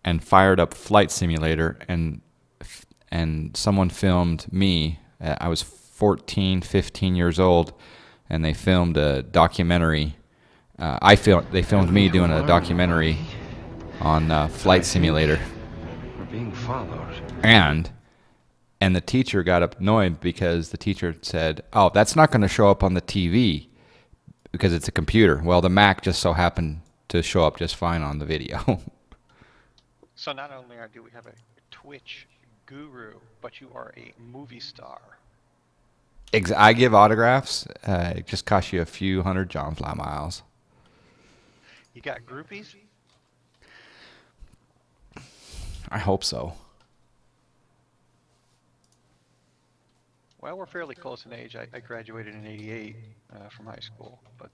and fired up Flight Simulator, and someone filmed me. I was 14, 15 years old, and they filmed a documentary. They filmed me doing a documentary on Flight Simulator. We're being followed. And the teacher got annoyed because the teacher said, "Oh, that's not going to show up on the TV because it's a computer." Well, the Mac just so happened to show up just fine on the video. So not only do we have a Twitch guru, but you are a movie star. I give autographs. It just costs you a few hundred John Fly miles. You got groupies? I hope so. Well, we're fairly close in age. I graduated in '88 from high school, but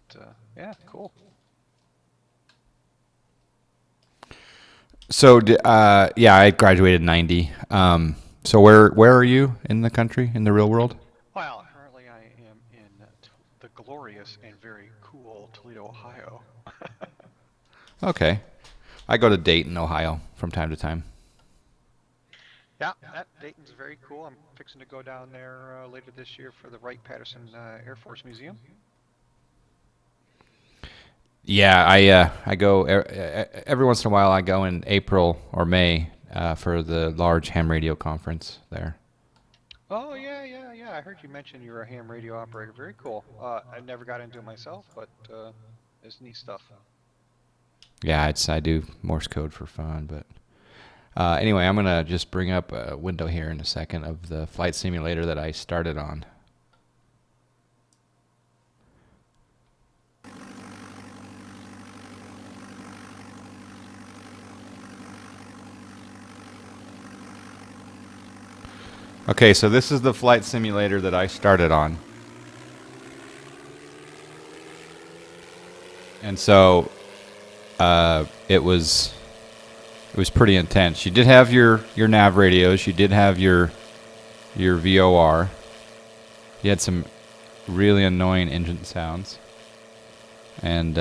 yeah, cool. So, yeah, I graduated in '90. So where are you in the country, in the real world? Well, currently I am in the glorious and very cool Toledo, Ohio. Okay. I go to Dayton, Ohio from time to time. Yeah, that Dayton's very cool. I'm fixing to go down there later this year for the Wright-Patterson Air Force Museum. Yeah, I go every once in a while. I go in April or May for the large ham radio conference there. Oh, yeah. I heard you mention you were a ham radio operator. Very cool. I never got into it myself, but it's neat stuff. Yeah, I do Morse code for fun, but anyway, I'm gonna just bring up a window here in a second of the flight simulator that I started on. Okay, so this is the flight simulator that I started on. And so it was pretty intense. You did have your nav radios, you did have your VOR. You had some really annoying engine sounds. And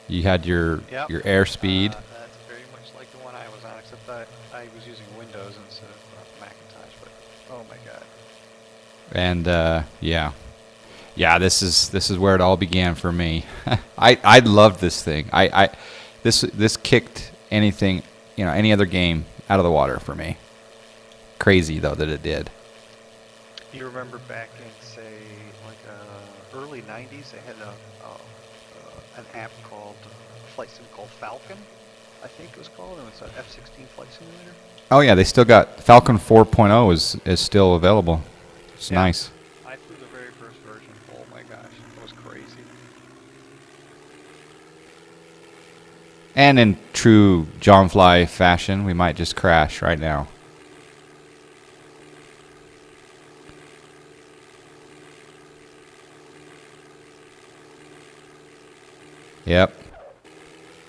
you had your airspeed. That's very much like the one I was on, except that I was using Windows instead of Macintosh, but oh my god. And yeah, this is where it all began for me. I loved this thing. This kicked anything, any other game out of the water for me. Crazy though that it did. You remember back in, say, like early '90s, they had an app called flight sim called Falcon, I think it was called, and it's an F-16 flight simulator. Oh yeah, they still got Falcon 4.0 is still available. It's nice. I flew the very first version. Oh my gosh, it was crazy. And in true John Fly fashion, we might just crash right now. Yep.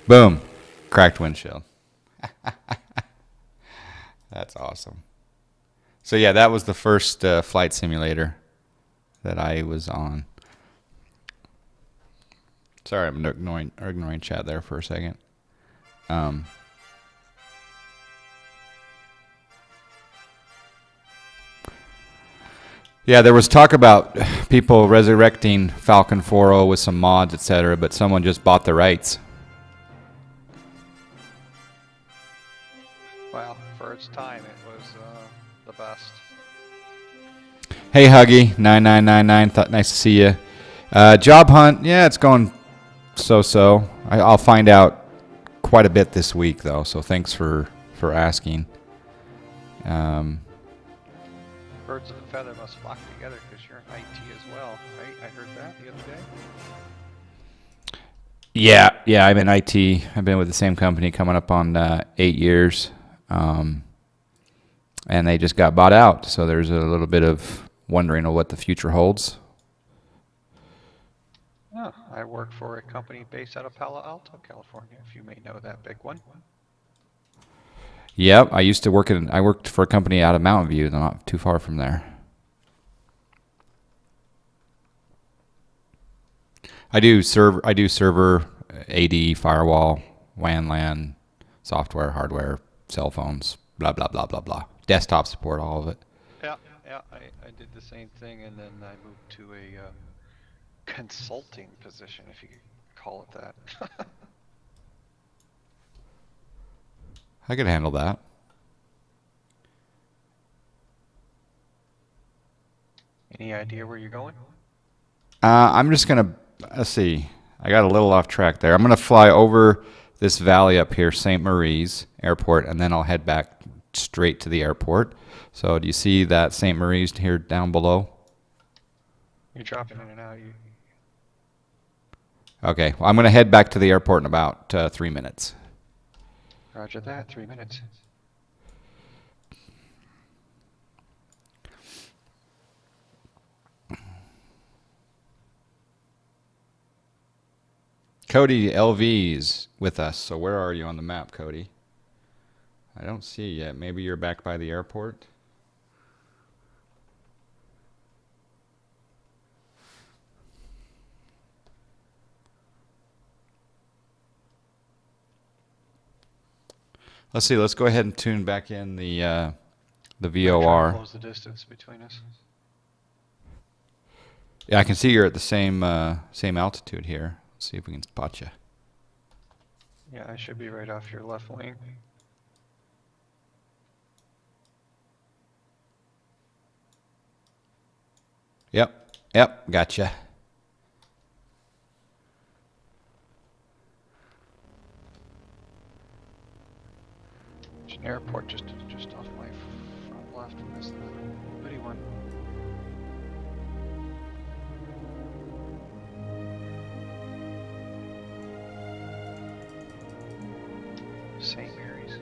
Boom. Cracked windshield. That's awesome. So yeah, that was the first flight simulator that I was on. Sorry, I'm ignoring chat there for a second. Yeah, there was talk about people resurrecting Falcon 4.0 with some mods, etc., but someone just bought the rights. Well, for its time, it was the best. Hey, Huggy, 9999, nice to see you. Job hunt, yeah, it's going so-so. I'll find out quite a bit this week, though, so thanks for asking. Birds of a feather must flock together because you're in IT as well, right? I heard that the other day. Yeah, I'm in IT. I've been with the same company coming up on 8 years, and they just got bought out, so there's a little bit of wondering of what the future holds. Oh, I work for a company based out of Palo Alto, California, if you may know that big one. Yep, I worked for a company out of Mountain View, not too far from there. I do server, AD, firewall, WAN, LAN, software, hardware, cell phones, blah blah blah blah blah. Desktop support, all of it. Yeah, I did the same thing, and then I moved to a consulting position, if you could call it that. I could handle that. Any idea where you're going? I'm just gonna let's see. I got a little off track there. I'm gonna fly over this valley up here, St. Marie's Airport, and then I'll head back straight to the airport. So do you see that St. Marie's here down below? You're dropping in and out. Okay, well, I'm gonna head back to the airport in about 3 minutes. Roger that. 3 minutes. Cody LV's with us. So where are you on the map, Cody? I don't see you yet. Maybe you're back by the airport. Let's see. Let's go ahead and tune back in the VOR. Close the distance between us. Yeah, I can see you're at the same altitude here. Let's see if we can spot you. Yeah, I should be right off your left wing. Yep, gotcha. There's an airport just off my front left, and this is the bitty one. St. Mary's.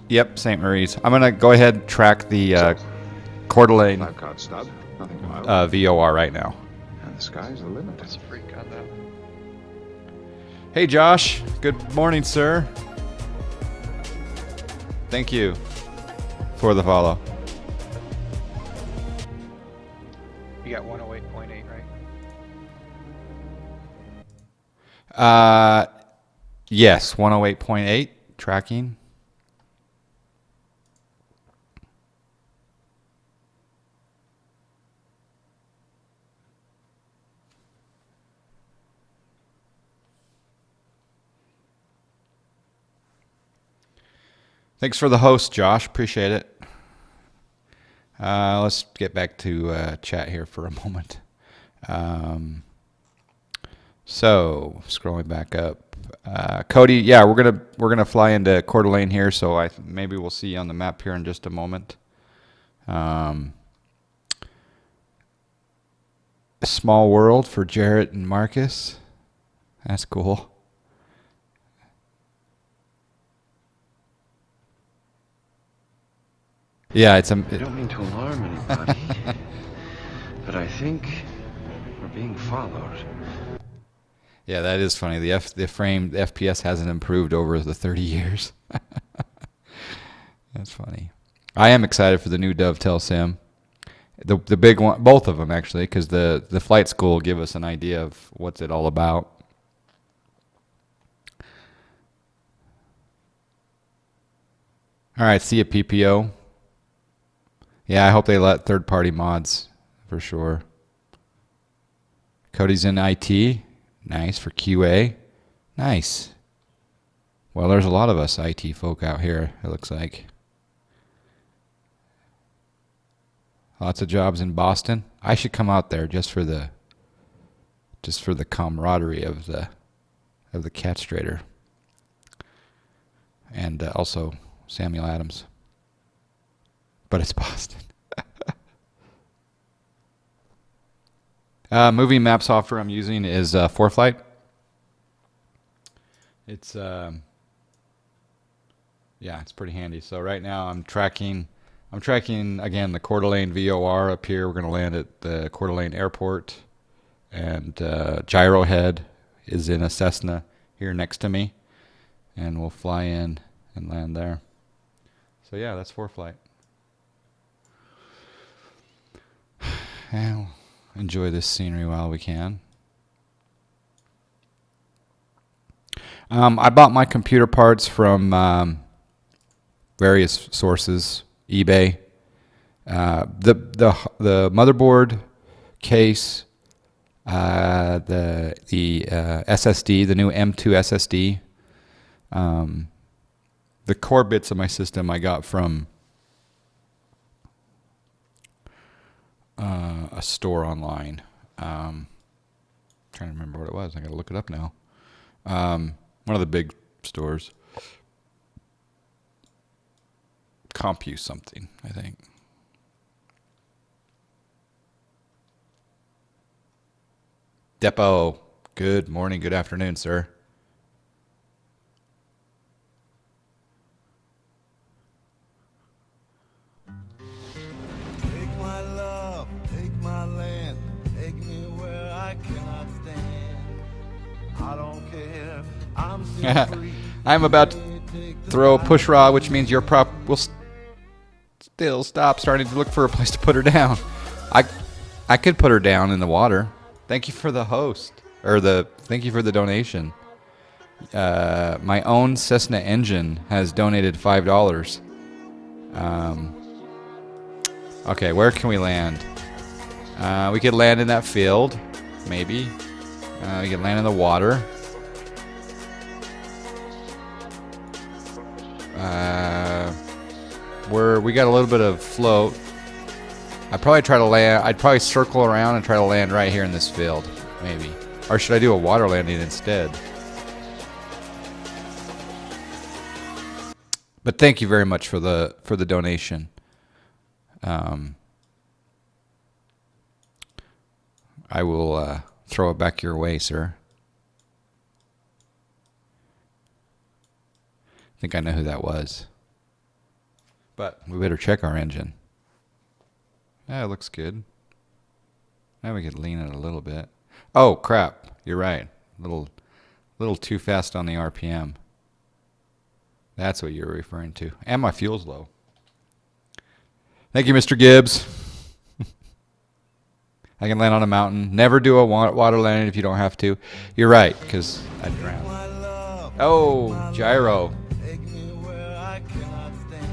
Yep, St. Marie's. I'm gonna go ahead and track the Coeur d'Alene Card stub. Nothing wild. VOR right now. And the sky's the limit. That's a freak on that. Hey, Josh. Good morning, sir. Thank you for the follow. You got 108.8, right? Yes, 108.8 tracking. Thanks for the host, Josh. Appreciate it. Let's get back to chat here for a moment. So scrolling back up, Cody. Yeah, we're gonna fly into Coeur d'Alene here. So maybe we'll see you on the map here in just a moment. A small world for Jarrett and Marcus. That's cool. Yeah, I don't mean to alarm anybody, but I think we're being followed. Yeah, that is funny. The FPS hasn't improved over the 30 years. That's funny. I am excited for the new Dovetail sim. The big one, both of them actually, because the flight school will give us an idea of what's it all about. All right, see you, PPO. Yeah, I hope they let third-party mods for sure. Cody's in IT. Nice for QA. Nice. Well, there's a lot of us IT folk out here, it looks like. Lots of jobs in Boston. I should come out there just for the camaraderie of the Cat Strader. And also Samuel Adams. But it's Boston. Movie map software I'm using is ForeFlight. It's it's pretty handy. So right now I'm tracking again the Coeur d'Alene VOR up here. We're going to land at the Coeur d'Alene Airport, and Gyro Head is in a Cessna here next to me, and we'll fly in and land there. So yeah, that's ForeFlight. And we'll enjoy this scenery while we can. I bought my computer parts from various sources, eBay. The motherboard case, the SSD, the new M2 SSD. The core bits of my system I got from a store online. Trying to remember what it was. I gotta look it up now. One of the big stores. CompU something, I think. Depot. Good morning, good afternoon, sir. Take my love, take my land, take me where I cannot stand. I don't care, I'm still free. I'm about to throw a push rod, which means your prop will still stop starting to look for a place to put her down. I could put her down in the water. Thank you for the host, or thank you for the donation. My own Cessna engine has donated $5. Okay, where can we land? We could land in that field, maybe. We could land in the water. We got a little bit of float. I'd probably circle around and try to land right here in this field, maybe. Or should I do a water landing instead? But thank you very much for the donation. I will throw it back your way, sir. I think I know who that was. But we better check our engine. Yeah, it looks good. Now we could lean it a little bit. Oh, crap. You're right. Little too fast on the RPM. That's what you're referring to. And my fuel's low. Thank you, Mr. Gibbs. I can land on a mountain. Never do a water landing if you don't have to. You're right, because I'd drown. Oh, gyro. Take me where I cannot stand.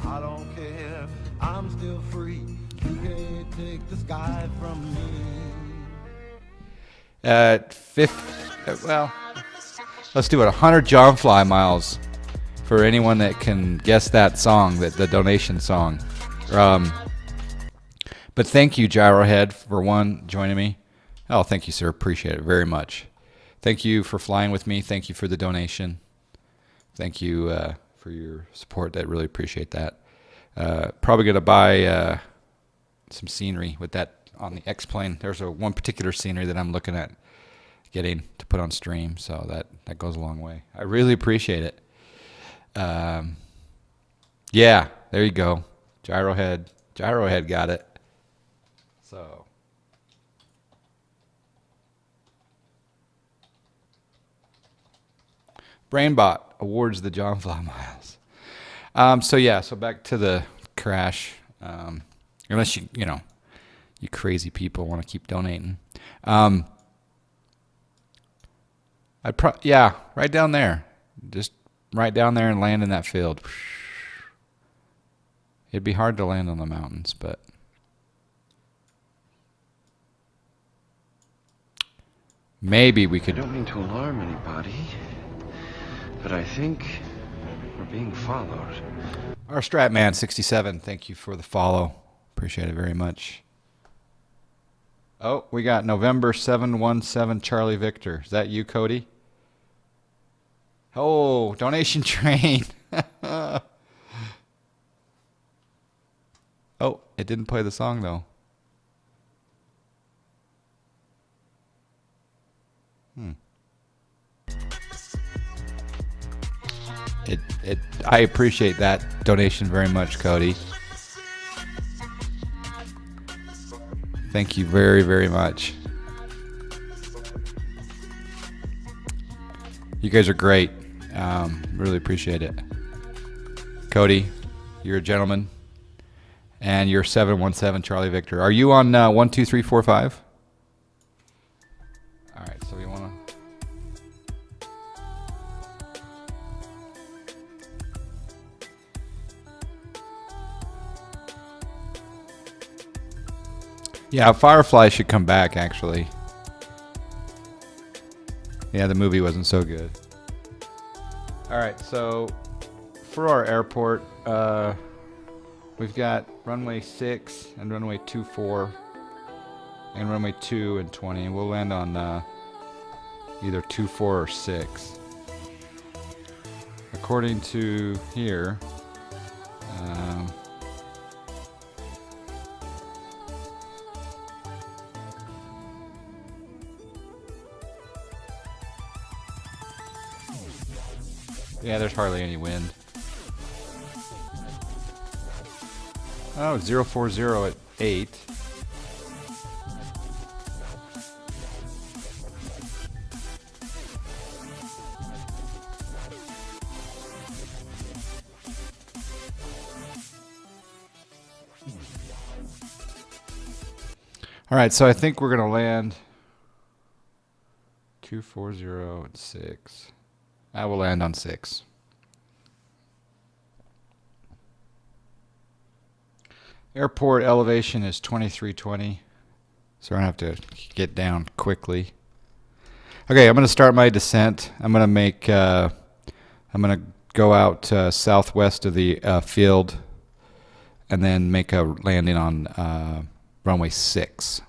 I don't care, I'm still free. You can't take the sky from me. Well, let's do it. 100 John Fly miles for anyone that can guess that song, the donation song. But thank you, Gyrohead, for joining me. Oh, thank you, sir. Appreciate it very much. Thank you for flying with me. Thank you for the donation. Thank you for your support. I really appreciate that. Probably going to buy some scenery with that on the X-Plane. There's one particular scenery that I'm looking at getting to put on stream, so that goes a long way. I really appreciate it. Yeah, there you go. Gyrohead got it. So BrainBot awards the John Fly miles. So back to the crash. Unless you crazy people want to keep donating. Right down there. Just right down there and land in that field. It'd be hard to land on the mountains, but maybe we I could. don't mean to alarm anybody, but I think we're being followed. Our Stratman67, thank you for the follow. Appreciate it very much. Oh, we got November 717 Charlie Victor. Is that you, Cody? Oh, donation train. Oh, it didn't play the song though. I appreciate that donation very much, Cody. Thank you very, very much. You guys are great. Really appreciate it. Cody, you're a gentleman. And you're 717 Charlie Victor. Are you on 1, 2, 3, 4, 5? All right, so we want to. Yeah, Firefly should come back, actually. Yeah, the movie wasn't so good. All right, so for our airport, we've got runway 6 and runway 24 and runway 2 and 20. We'll land on either 24 or 6. According to here, yeah, there's hardly any wind. Oh, 040 at 8. All right, so I think we're going to land 240 at 6. I will land on 6. Airport elevation is 2320, so we're going to have to get down quickly. Okay, I'm going to start my descent. I'm going to go out southwest of the field and then make a landing on runway 6.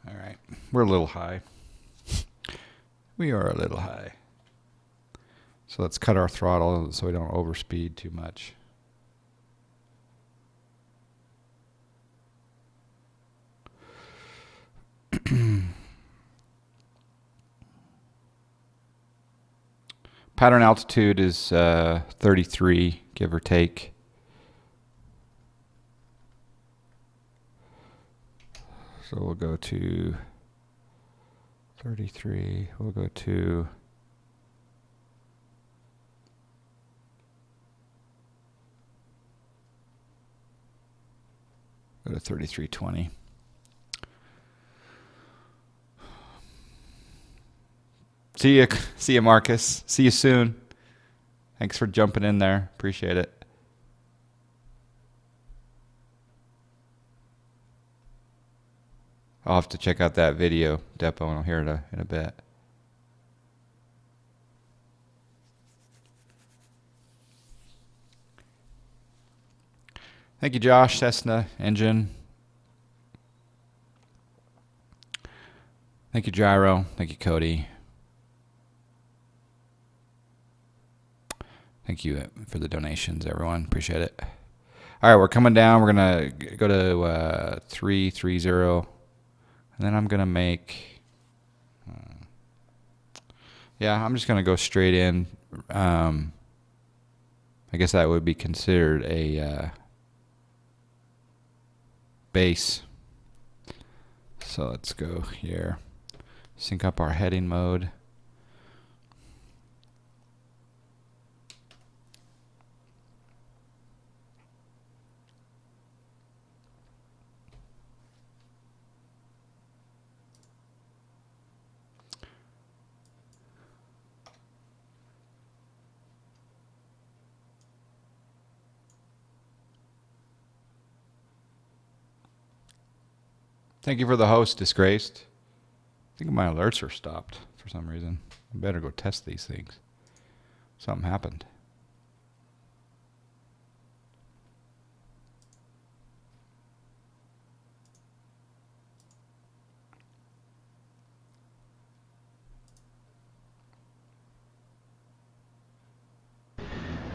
All right, we're a little high. We are a little high. So let's cut our throttle so we don't overspeed too much. Pattern altitude is 33, give or take. So we'll go to 33. We'll go to go to 3320. See you, Marcus. See you soon. Thanks for jumping in there. Appreciate it. I'll have to check out that video, Depot, and I'll hear it in a bit. Thank you, Josh, Cessna, Engine. Thank you, Gyro. Thank you, Cody. Thank you for the donations, everyone. Appreciate it. All right, we're coming down. We're going to go to 330. And then I'm going to make... I'm just going to go straight in. I guess that would be considered a base. So let's go here. Sync up our heading mode. Thank you for the host, Disgraced. I think my alerts are stopped for some reason. I better go test these things. Something happened.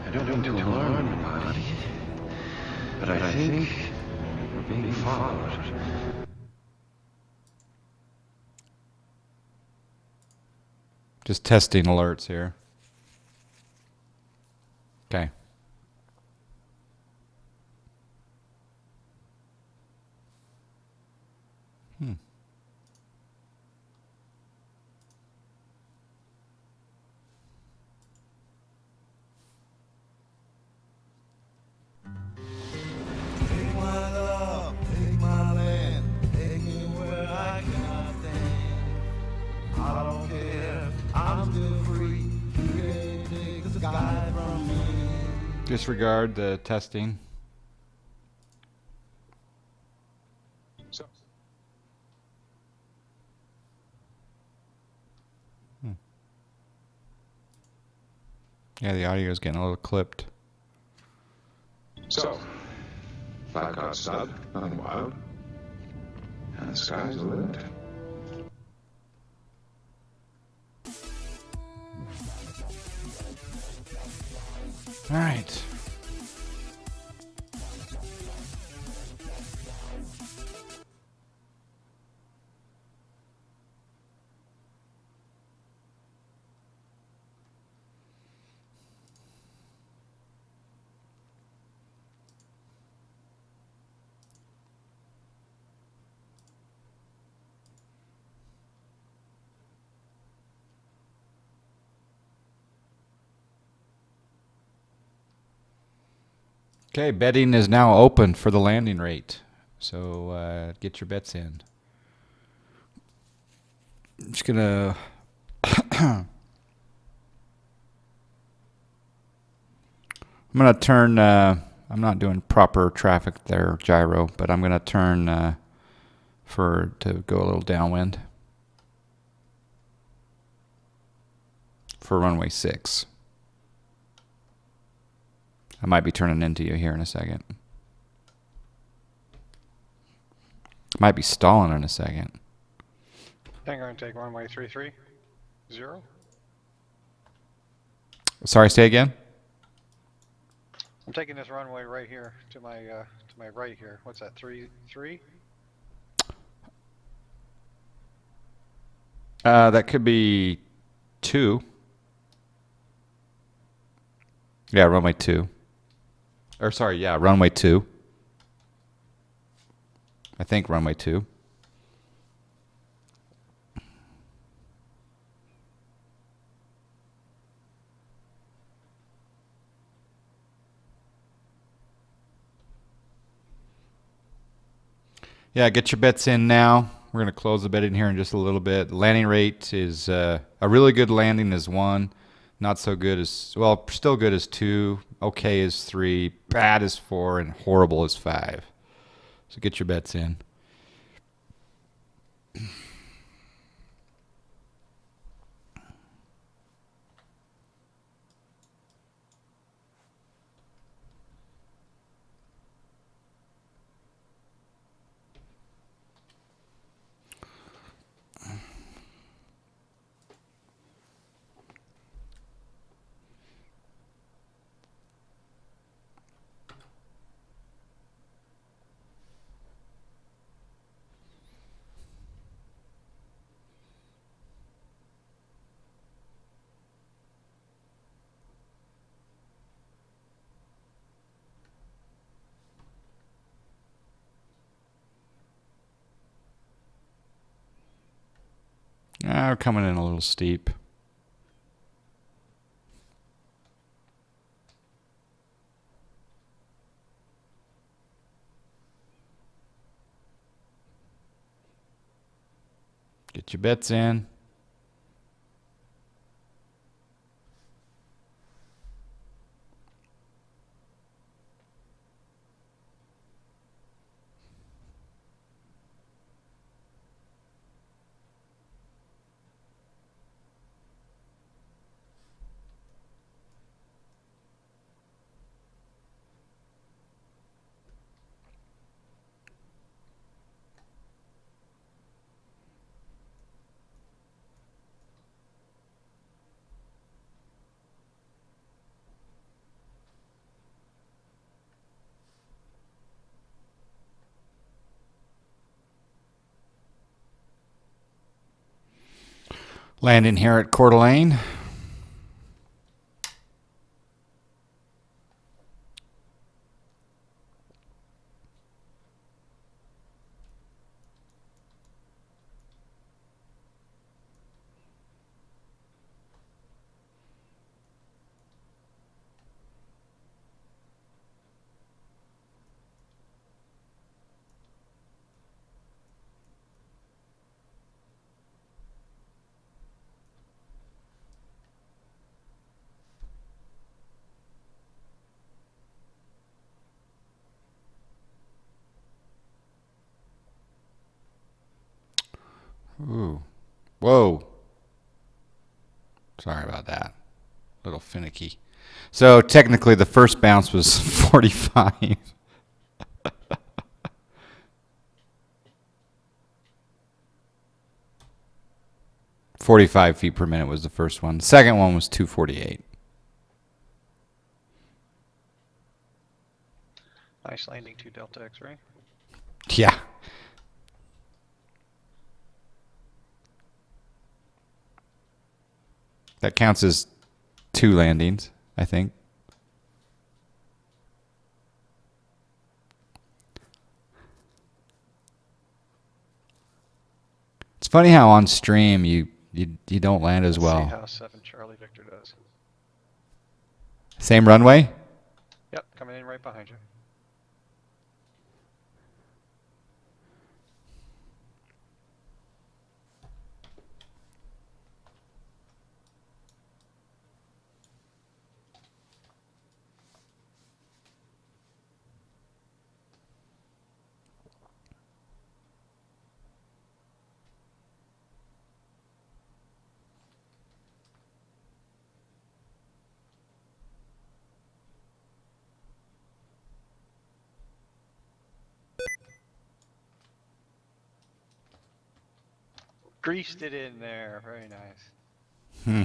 I don't mean to alarm anybody, but I think we're being followed. Just testing alerts here. Okay. Take my love, take my land, take me where I cannot stand. I don't care, I'm still free. You can't take the sky from me. Disregard the testing. So, Yeah, the audio is getting a little clipped. so 5-card sub, nothing wild. And the sky's the limit. All right. Okay, betting is now open for the landing rate. So get your bets in. I'm just going to... I'm going to turn... I'm not doing proper traffic there, gyro, but I'm going to turn to go a little downwind for runway 6. I might be turning into you here in a second. Might be stalling in a second. I think I'm going to take runway 330. Sorry, say again? I'm taking this runway right here to my right here. What's that? 3? That could be 2. Yeah, runway 2. Or sorry, yeah, runway 2. I think runway 2. Yeah, get your bets in now. We're going to close the bet in here in just a little bit. Landing rate is a really good landing is 1. Not so good as, well, still good as 2. Okay is 3. Bad is 4. And horrible is 5. So get your bets in. We're coming in a little steep. Get your bets in. Landing here at Coeur d'Alene. Ooh. Whoa. Sorry about that. A little finicky. So technically the first bounce was 45. 45 feet per minute was the first one. The second one was 248. Nice landing, 2 Delta X-ray. Yeah. That counts as 2 landings, I think. It's funny how on stream you don't land as well. Let's see how 7 Charlie Victor does. Same runway? Yep, coming in right behind you. Greased it in there. Very nice. Hmm.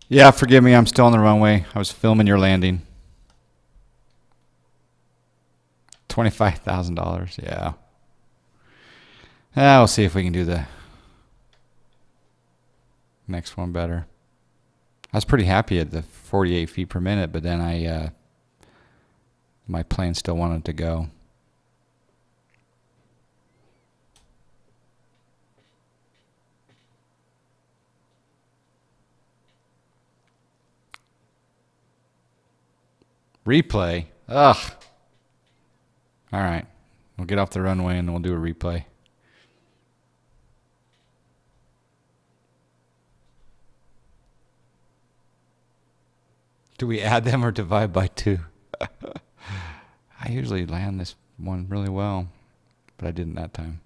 Yeah, forgive me. I'm still on the runway. I was filming your landing. $25,000. Yeah. We'll see if we can do the next one better. I was pretty happy at the 48 feet per minute, but then my plane still wanted to go. Replay. Ugh. All right. We'll get off the runway and we'll do a replay. Do we add them or divide by 2? I usually land this one really well, but I didn't that time.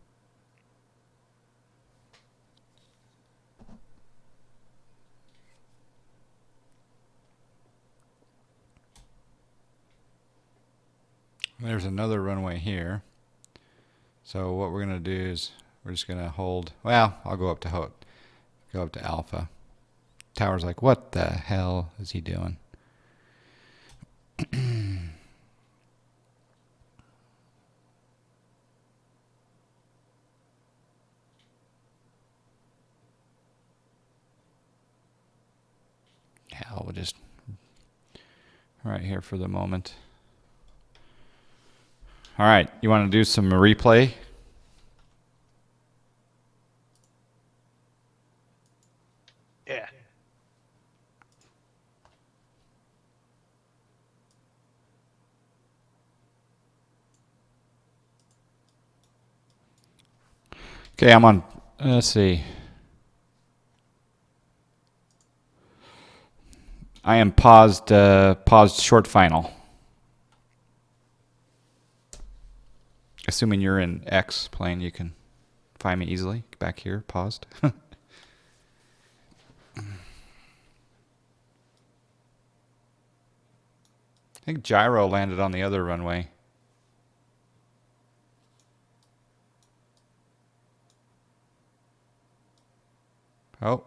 There's another runway here. So what we're going to do is we're just going to hold. Well, I'll go up to Alpha. Tower's like, what the hell is he doing? hell, we'll just right here for the moment. All right, you want to do some replay? Yeah. Okay, I'm on. Let's see. I am paused. Paused short final. Assuming you're in X plane, you can find me easily. Back here, paused. I think gyro landed on the other runway. Oh.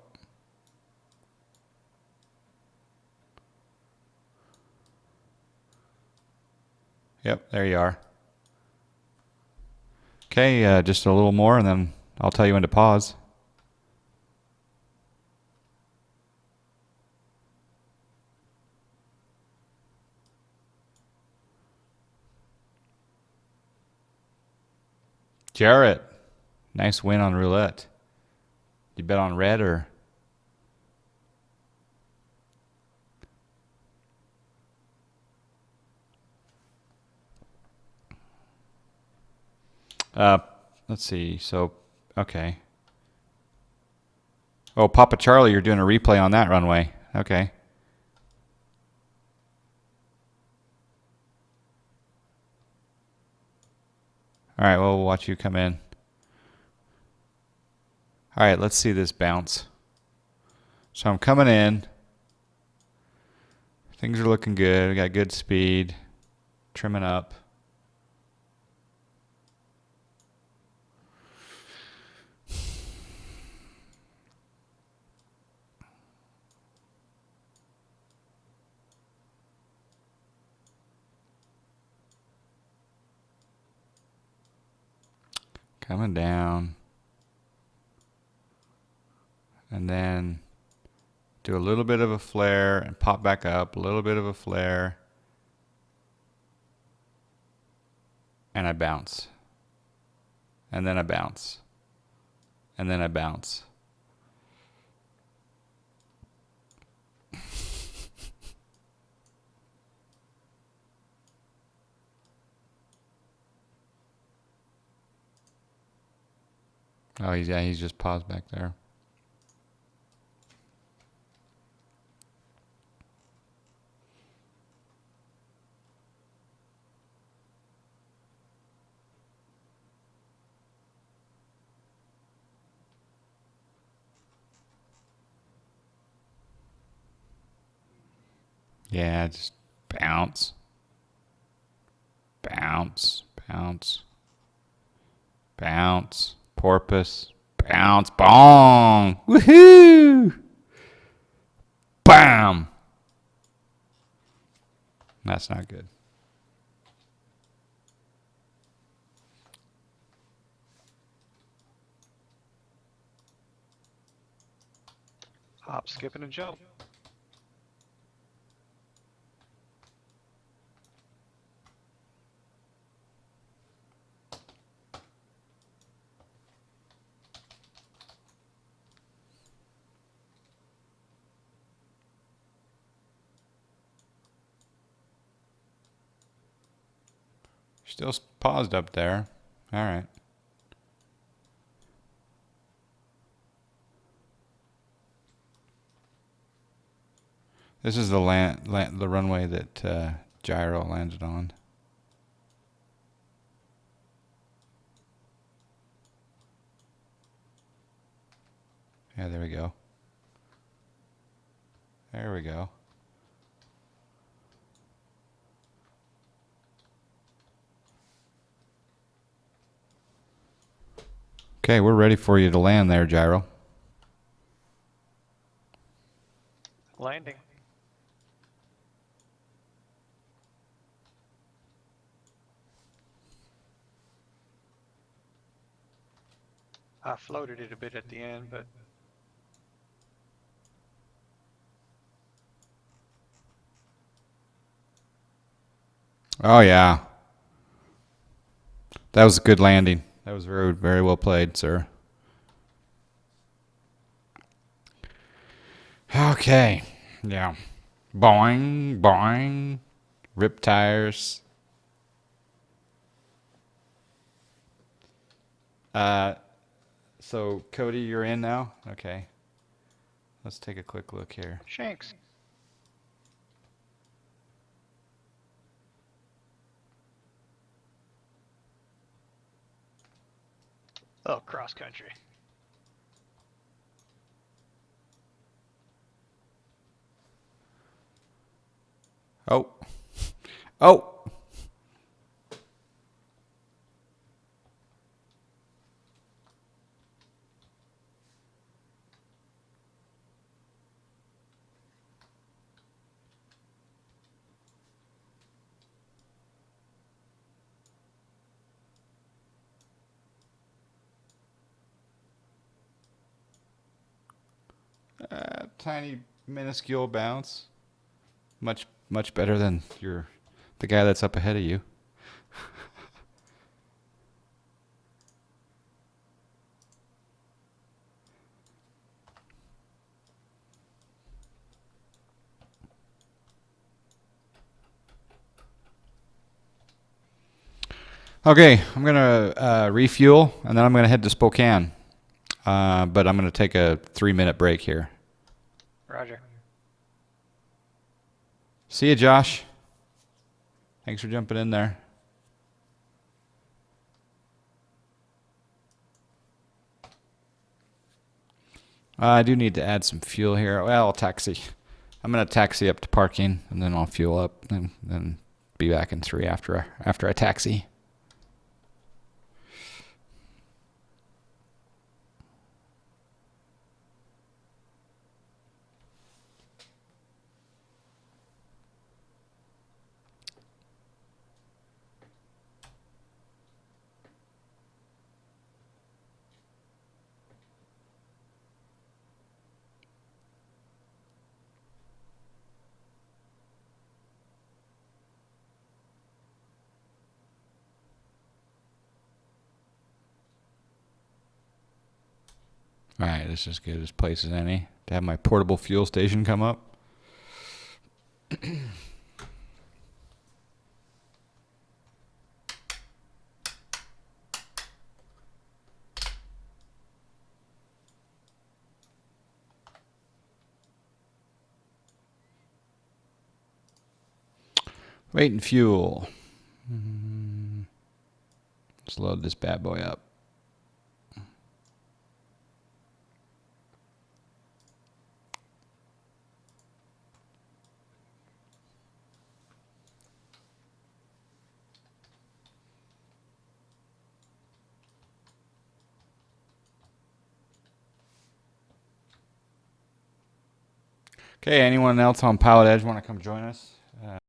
Yep, there you are. Okay, just a little more and then I'll tell you when to pause. Jarrett, nice win on roulette. You bet on red or? Let's see. So, okay. Oh, Papa Charlie, you're doing a replay on that runway. Okay. All right, well, we'll watch you come in. All right, let's see this bounce. So I'm coming in. Things are looking good. We got good speed. Trimming up. Coming down. And then do a little bit of a flare and pop back up. A little bit of a flare. And I bounce. And then I bounce. And then I bounce. Oh, he's just paused back there. Yeah, just bounce. Bounce. Bounce. Bounce. Porpoise. Bounce. Bong. Woohoo! Bam! That's not good. Hop, skip, and a jump. Still paused up there. All right. This is the the runway that gyro landed on. Yeah, there we go. There we go. Okay, we're ready for you to land there, gyro. Landing. I floated it a bit at the end, but Oh yeah, that was a good landing. That was very very well played, sir. Okay, yeah. Boing boing. Rip tires. Uh, so Cody, you're in now. Okay, let's take a quick look here. Shanks. Oh, cross country. Oh, oh. Tiny minuscule bounce. Much better than the guy that's up ahead of you. Okay, I'm gonna refuel and then I'm gonna head to Spokane. But I'm gonna take a 3-minute break here. Roger. See you, Josh. Thanks for jumping in there. I do need to add some fuel here. Well, I'll taxi. I'm gonna taxi up to parking and then I'll fuel up and then be back in 3 after I taxi. All right, this is as good as place as any to have my portable fuel station come up. Weight and fuel. Let's load this bad boy up. Okay, anyone else on Pilot Edge want to come join us?